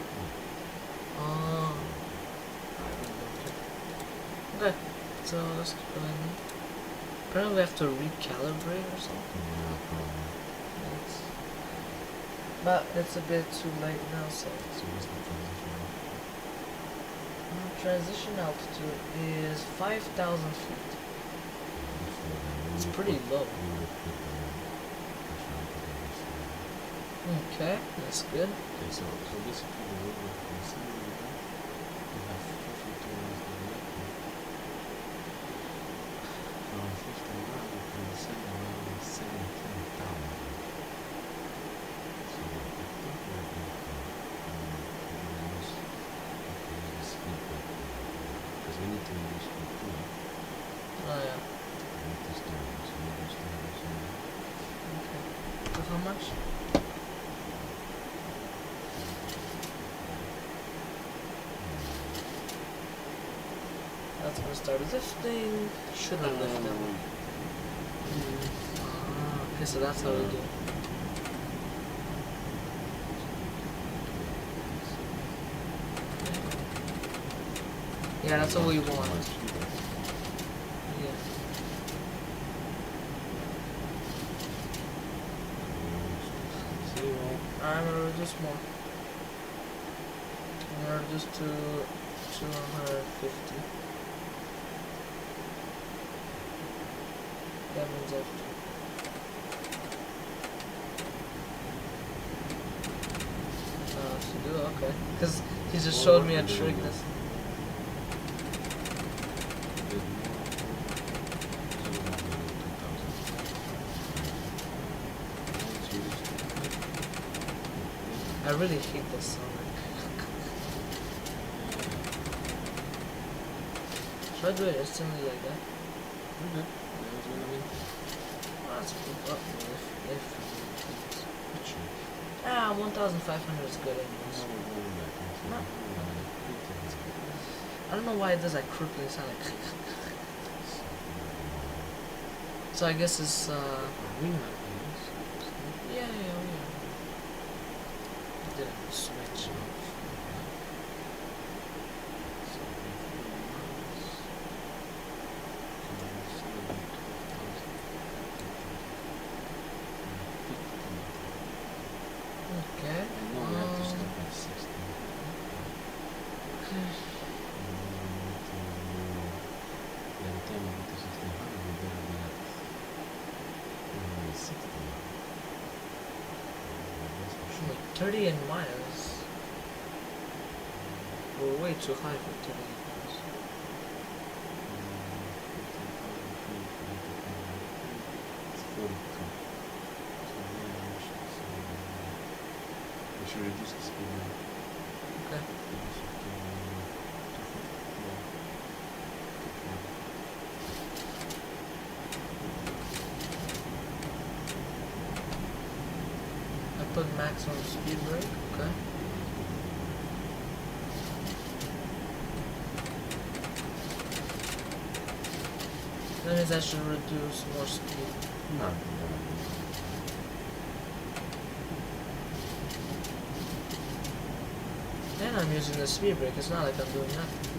Oh. Okay, so let's keep going. Apparently we have to recalibrate or something. Yeah, probably. But it's a bit too late now, so... So what's the Transition transition altitude? altitude is 5,000 feet. It's pretty low. Okay, that's good. Okay, so basically the road we're considering, we have 52 miles to the left. From 50 miles we can descend around 17,000. So I think we're going to use the speed brake because we need to use speed too. Oh yeah. We need to start so we use Okay. So how much? That's gonna start lifting. Should have lifted. Okay, so that's how we do it. Yeah, that's what we want. Yeah. I'm gonna reduce more. I'm gonna reduce to 250. That means I have to. To do okay, because he just showed me a trick. This. I really hate this song. Should I do it instantly like that? Okay. Oh, that's a good up if 1,500 is good anyways. No. I don't know why it does that crooked sound like. So I guess it's yeah. Didn't switch off. Okay. No, we have to stop at 60. Okay. By the time we get to 1600, we better be at 60. Like 38 miles. We're way too high for 38 miles. It's 42. We should reduce the speed now. Okay. I put maximum speed brake, okay. That means I should reduce more speed. No. And I'm using the speed brake, it's not like I'm doing nothing.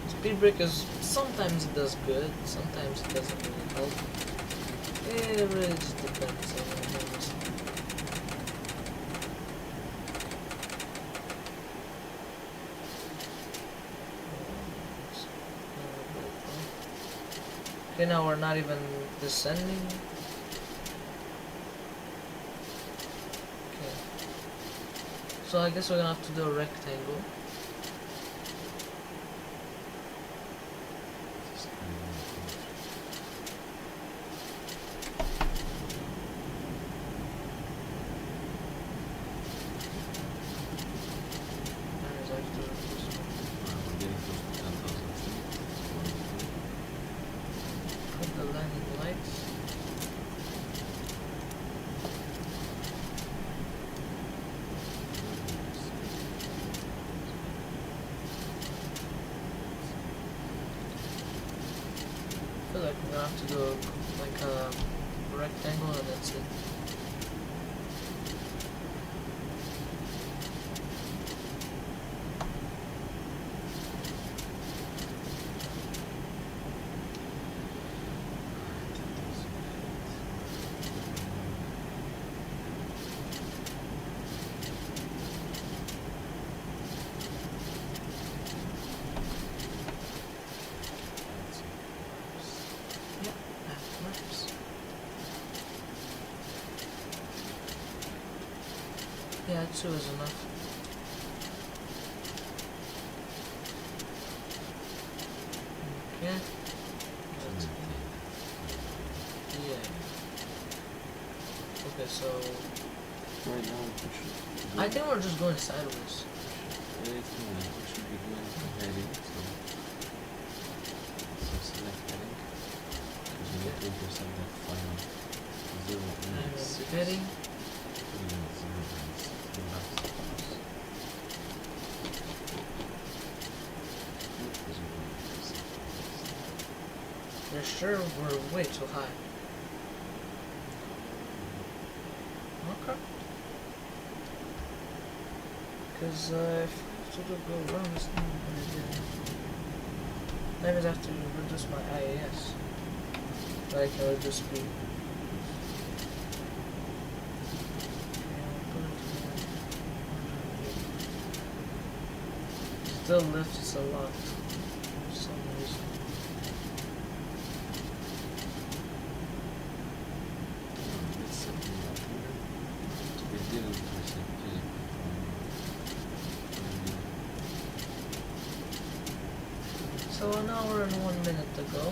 Speed brake is sometimes it does good, sometimes it doesn't really help. It really just depends on what it is. Okay, now we're not even descending. Okay. So I guess we're gonna have to do a rectangle. I feel like we're gonna have to do like a rectangle and that's it. Yeah, 2 is enough. Okay. Yeah. Okay, so right now we should. I think we're just going sideways. We should be going to heading, so select heading. Because we need to intercept that final 0.96. Heading. sure we're way too high. Okay. Because if I sort of go around this thing, maybe I have to reduce my IAS. Like I would just be. Still lifts a lot for some reason. That's something up here. We didn't recently. So an hour and 1 minute to go.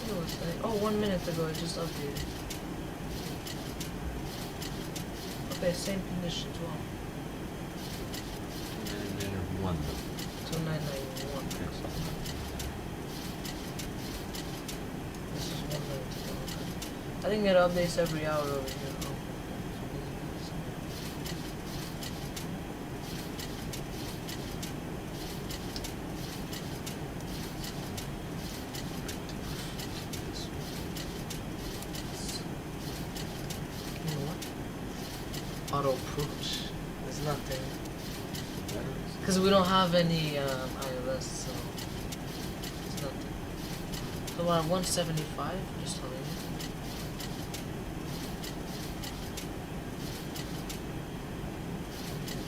What was that? Oh, 1 minute ago I just updated. Okay, same conditions. Well. 2991. 2991. This is 1 minute ago. I think it updates every hour over here. Auto push. There's nothing. Because we don't have any iOS, so it's nothing. So we're at 175, just telling you.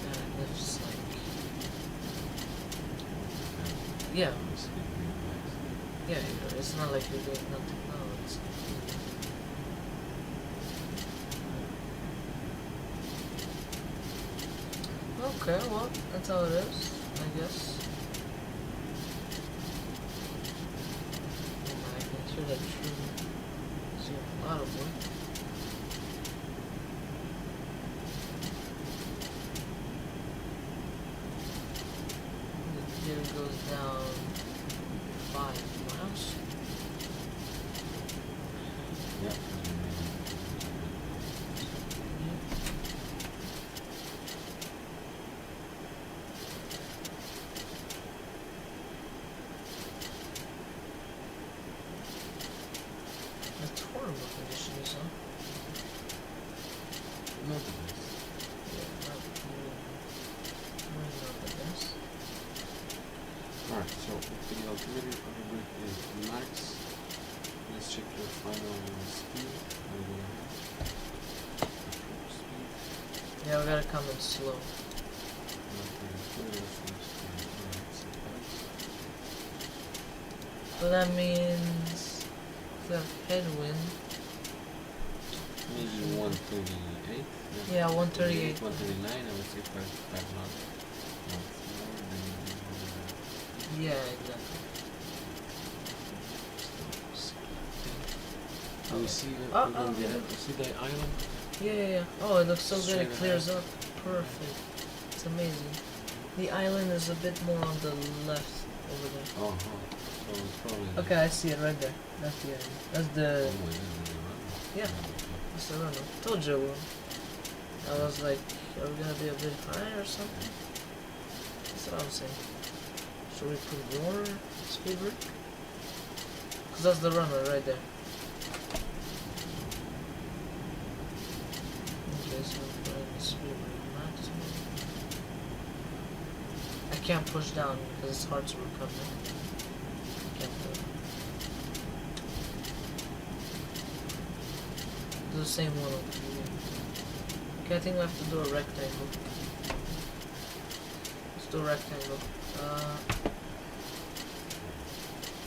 That lifts like. Yeah. Yeah, it's not like you're doing nothing. No, it's. Okay, well, that's how it is, I guess. I can hear that true. See a lot of work. Here it goes down 5 miles. Yep. Conditions, huh? Not the best. Yeah, not the best. Alright, so for the altimeter brake is max. Let's check your final speed. Yeah, we gotta come in slow. So that means we have headwind. Maybe 138. Yeah, 138. 139, I would say 5 knots. Yeah, exactly. Do you see the, see the island? Yeah. Oh, it looks so good. It clears up. Perfect. It's amazing. The island is a bit more on the left over there. Oh, so it's probably. Okay, I see it right there. That's the island. That's the. Yeah. That's the runner. Told you. I was like, are we gonna be a bit higher or something? That's what I was saying. Should we put more speed brake? Cause that's the runner right there. Okay, so we're putting the speed brake maximum. I can't push down because it's hard to recover. I can't do it. Do the same one over here. Okay, I think we have to do a rectangle. Let's do a rectangle.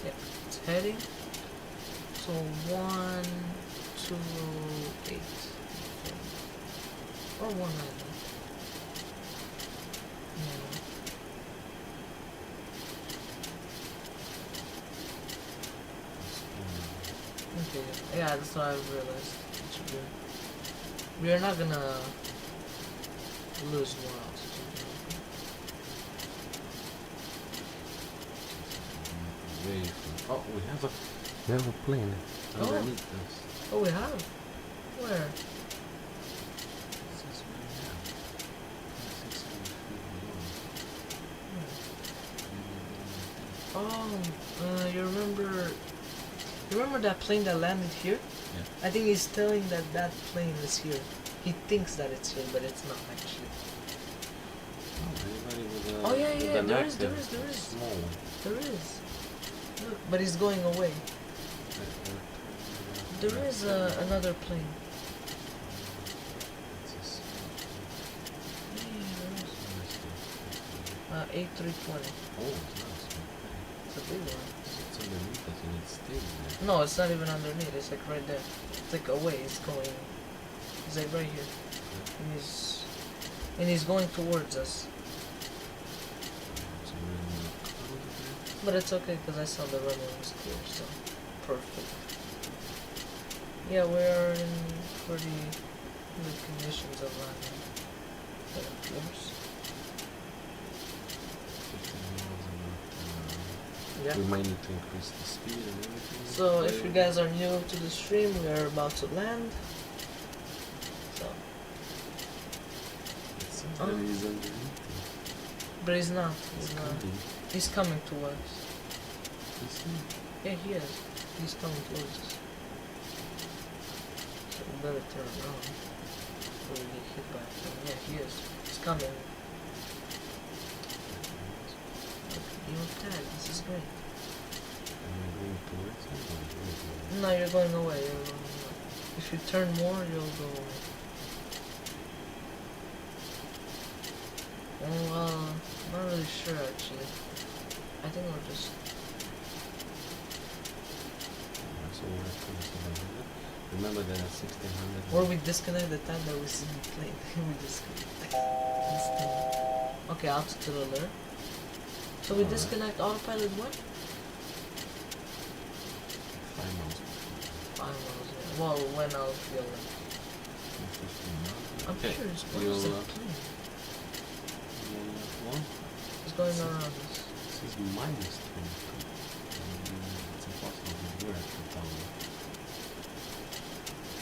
Yeah, it's heading. So 1, 2, 8. Or 1, 9. Okay, yeah, that's what I realized. We are not gonna lose more altitude. Oh, we have a plane underneath us. Oh, we have? Where? Oh, you remember Remember that plane that landed here? Yeah. I think he's telling that that plane is here. He thinks that it's here, but it's not actually. Oh, yeah, there is. Small one. There is. Look, but he's going away. There is another plane. A320. Oh, it's nice. It's a big one. It's underneath us and it's stable there. No, it's not even underneath. It's like right there. It's like away. It's going. It's like right here. And he's going towards us. But it's okay because I saw the runway was clear, so perfect. Yeah, we are in pretty good conditions of landing. That appears. Yeah. We might need to increase the speed and everything. So if you guys are new to the stream, we are about to land. So. But he's underneath. But he's not. He's coming towards. Is he? Yeah, he is. He's coming towards us. So we better turn around before we get hit by him. Yeah, he is. He's coming. You have tag. This is great. Am I going towards him or going away? No, you're going away. You're going away. If you turn more, you'll go away. Oh, well, I'm not really sure actually. I think I'll just. So we're at 2700. Remember that at 1600. Or we disconnect the time that we see the plane. We disconnect. Okay, altitude alert. So we disconnect autopilot what? 5 miles. 5 miles, yeah. Well, when I'll feel like. 15 miles. I'm sure it's close to the plane. It's going around us. This is minus 22. It's impossible to do at the tower.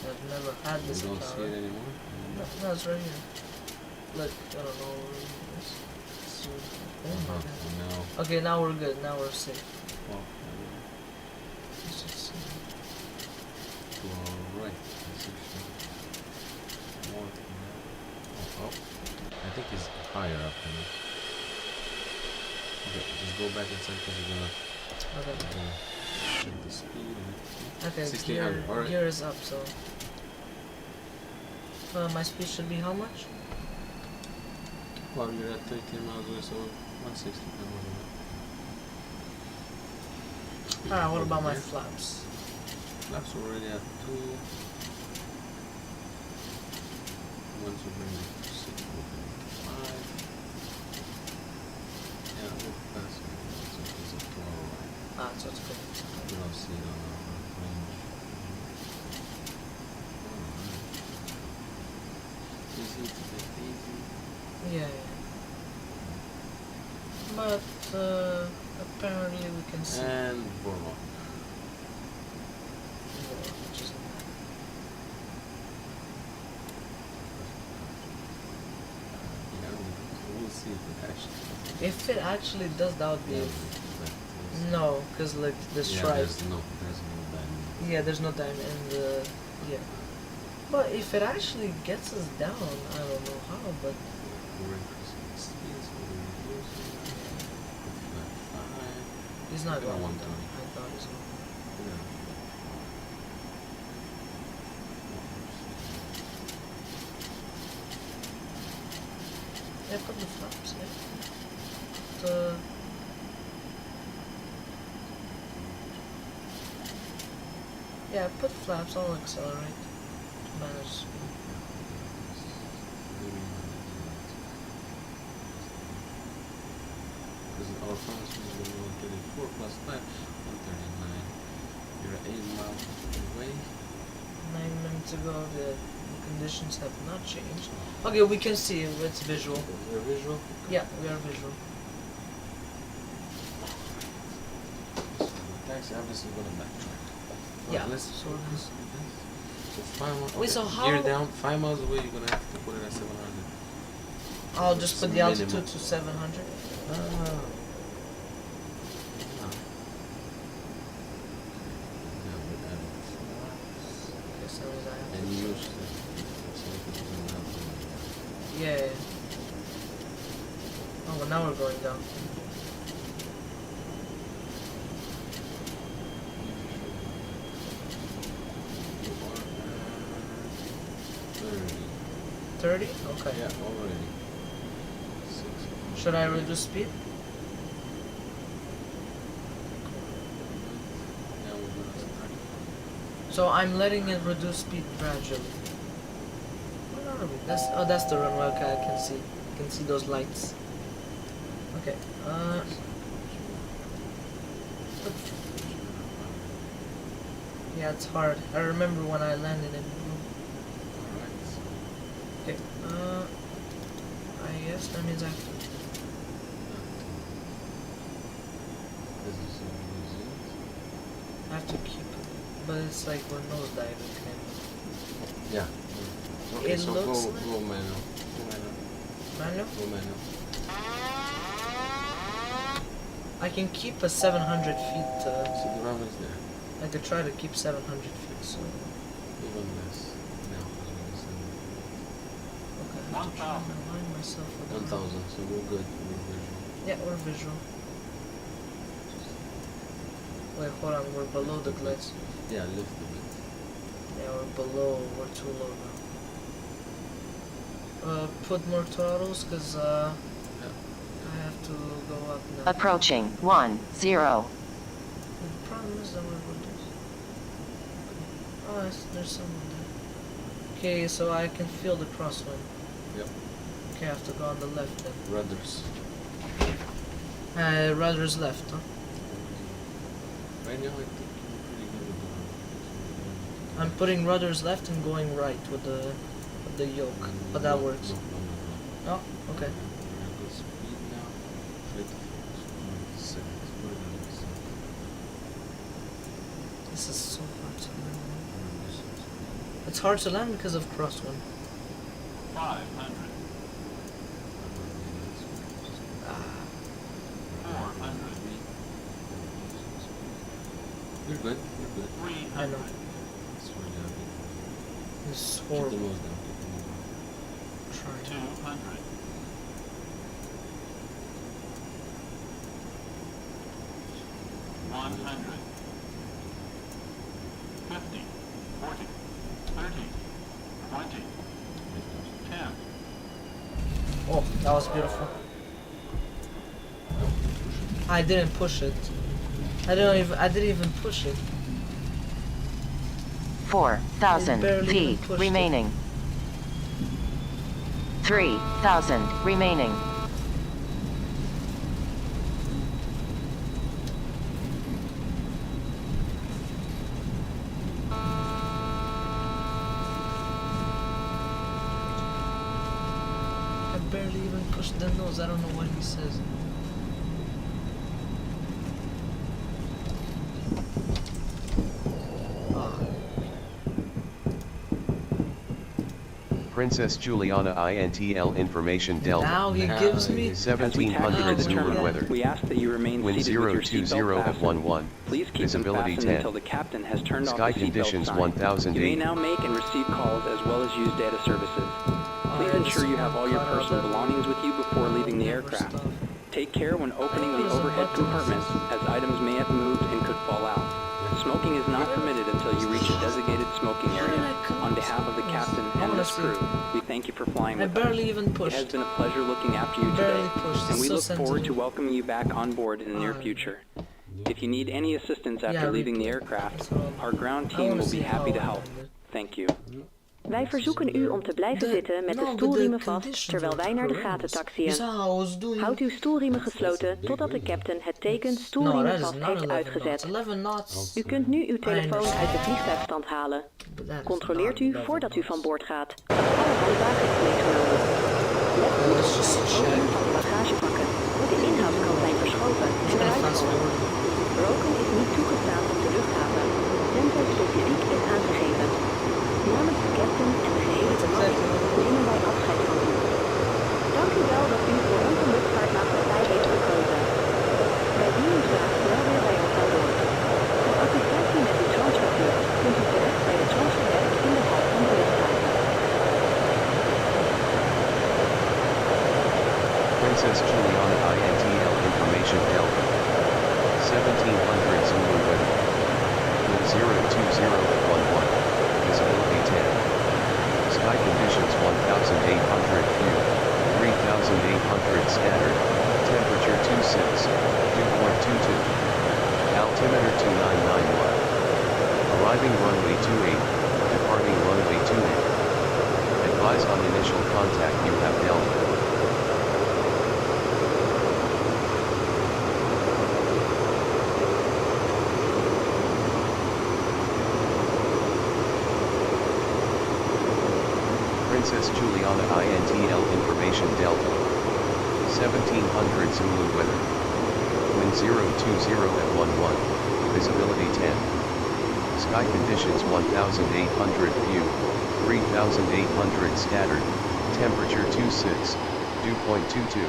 I've never had this You don't tower. see it anymore? No, it's right here. Look, I don't know where it is. Oh my God. No. Okay, now we're good. Now we're safe. Well, Let's just see. to our right. It's actually more up. I think it's higher up than it. Okay, just go back inside because you're gonna check the speed and everything. Okay, 1600. Alright. gear is up, so. My speed should be how much? Well, you're at 13 miles away, so 160. Alright, what about my flaps? Flaps already at 2. Once you bring it to 6, we'll bring it to 5. Yeah, we'll pass it. So it's up to our right. So it's good. We don't see it on our range. Easy to get easy. Yeah. But apparently we can see. And Vorlon. Which is Yeah, we'll see if it actually does. if it actually does, that would be. No, because like the stripe. There's no diamond. Yeah, there's no diamond in the. Yeah. But if it actually gets us down, I don't know how, but. We're increasing the speed, so we're reducing. He's not going one down. down. I thought he's going. Yeah, put the flaps, yeah. Yeah, put flaps, I'll accelerate to manage speed. Because our final speed is 134 plus 5, 139. You're 8 miles away. 9 minutes ago, the conditions have not changed. Okay, we can see it, it's visual. You're visual? Yeah, we are visual. Taxi obviously going to backtrack. Yeah, Let's so this. So 5 miles. Wait, so how? Gear down 5 miles away. You're gonna have to put it at 700. I'll just put the altitude minimum. to 700. No. go. You are 30? Okay. Yeah, already. 6. Should I reduce speed? Now we're gonna start. So I'm letting it reduce speed gradually. Where are we? That's the runway. Okay, I can see those lights. Okay. Yeah, it's hard. I remember when I landed in. Okay. I guess that means I have to. I have to keep it, but it's like we're nose diving kind of. Yeah. Okay, It so looks go like- manual. Manual? Go manual. I can keep a 700 feet. See the runway is there. I could try to keep 700 feet. So. Even less. Now it's Okay. I have to try and align myself with the 1,000. So we're good. We're visual. Yeah, we're visual. Wait, hold on. We're below the glitch. Yeah, lift a bit. Yeah, we're below. We're too low now. Put more throttles, cause I have to go up now. Approaching 10. The problem is that we're reduced. Oh, there's someone there. Okay, so I can feel the crosswind. Yep. Okay, I have to go on the left then. Rudders. Rudder's left, huh? Right now I think you're pretty good with the I'm putting rudders left and going right with the yoke, but that works. No. Oh, okay. We're at good speed now. Try to focus on the seconds. Put it on the seconds. This is so hard to land. It's hard to land because of crosswind. 500. 400. You're good. You're good. 300. I know. It's really hard. This is Keep the horrible. nose down. Keep the nose down. Try. 200. 100. 50. 40. 30. 20. 10. Oh, that was beautiful. I didn't push it. I didn't even push it. 4,000 barely feet even pushed it. remaining. 3,000 remaining. I barely even pushed the nose. I don't know what he says. Princess Juliana INTL information Delta. Now he gives me 1700 Zulu weather. We ask that you remain Wind seated with your 020 seatbelt at fastened. 11. Please keep Visibility them 10. fastened until the captain has turned Sky off the seatbelt conditions sign. 1008. You may now make and receive calls as well as use data services. Please ensure you have all your personal belongings with you before leaving the aircraft. Take care when opening the overhead compartments, as items may have moved and could fall out. Smoking is not permitted until you reach a designated smoking area. On behalf of the captain and the crew, we thank you for flying I with us. barely even It pushed. has been a pleasure looking after you Barely today, pushed. and It's we so look forward to sensitive. welcoming you back on board in the near future. If you need any assistance after leaving the aircraft, our ground team will be happy to help. Thank you. Wij verzoeken u om te blijven zitten met de stoelriemen vast terwijl wij naar de gaten taxiën. Houd uw stoelriemen gesloten totdat de captain het teken stoelriemen vast heeft uitgezet. U kunt nu uw telefoon uit de vliegtuigstand halen. Controleert u voordat u van boord gaat. Alle handbagen is meegenomen. Let op de opening van de bagagevakken. De inhoud kan zijn verschoven en eruit komen. Roken is niet toegestaan op de luchthaven, tenzij specifiek is aangegeven. Namens de captain en de gehele bemanning nemen wij afscheid van u. Dank u wel dat u voor onze luchtvaartmaatschappij heeft gekozen. Wij zien u graag snel weer bij ons aan boord. Voor assistentie met uw transferbeurt kunt u terecht bij de transferdesk in de hal van de luchthaven. 1700 Zulu weather. Wind 020 at 11. Visibility 10. Sky conditions 1800 few, 3800 scattered. Temperature 26, dew point 22. Altimeter 2991. Arriving runway 28, departing runway 28. Advise on initial contact you have Delta. Princess Juliana INTL information Delta. 1700 Zulu weather. Wind 020 at 11. Visibility 10. Sky conditions 1800 view, 3800 scattered. Temperature 26, dew point 22.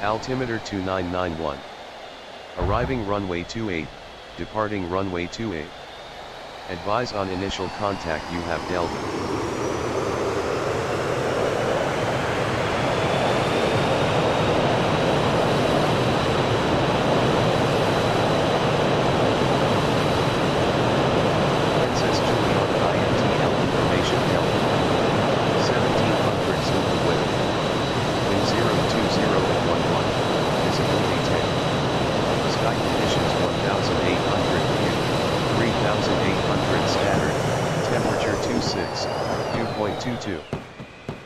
Altimeter 2991. Arriving runway 28, departing runway 28. Advise on initial contact you have Delta.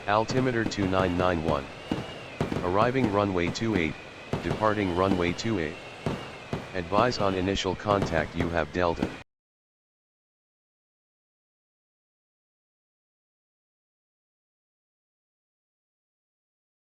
Altimeter 2991. Arriving runway 28, departing runway 28. Advise on initial contact you have Delta.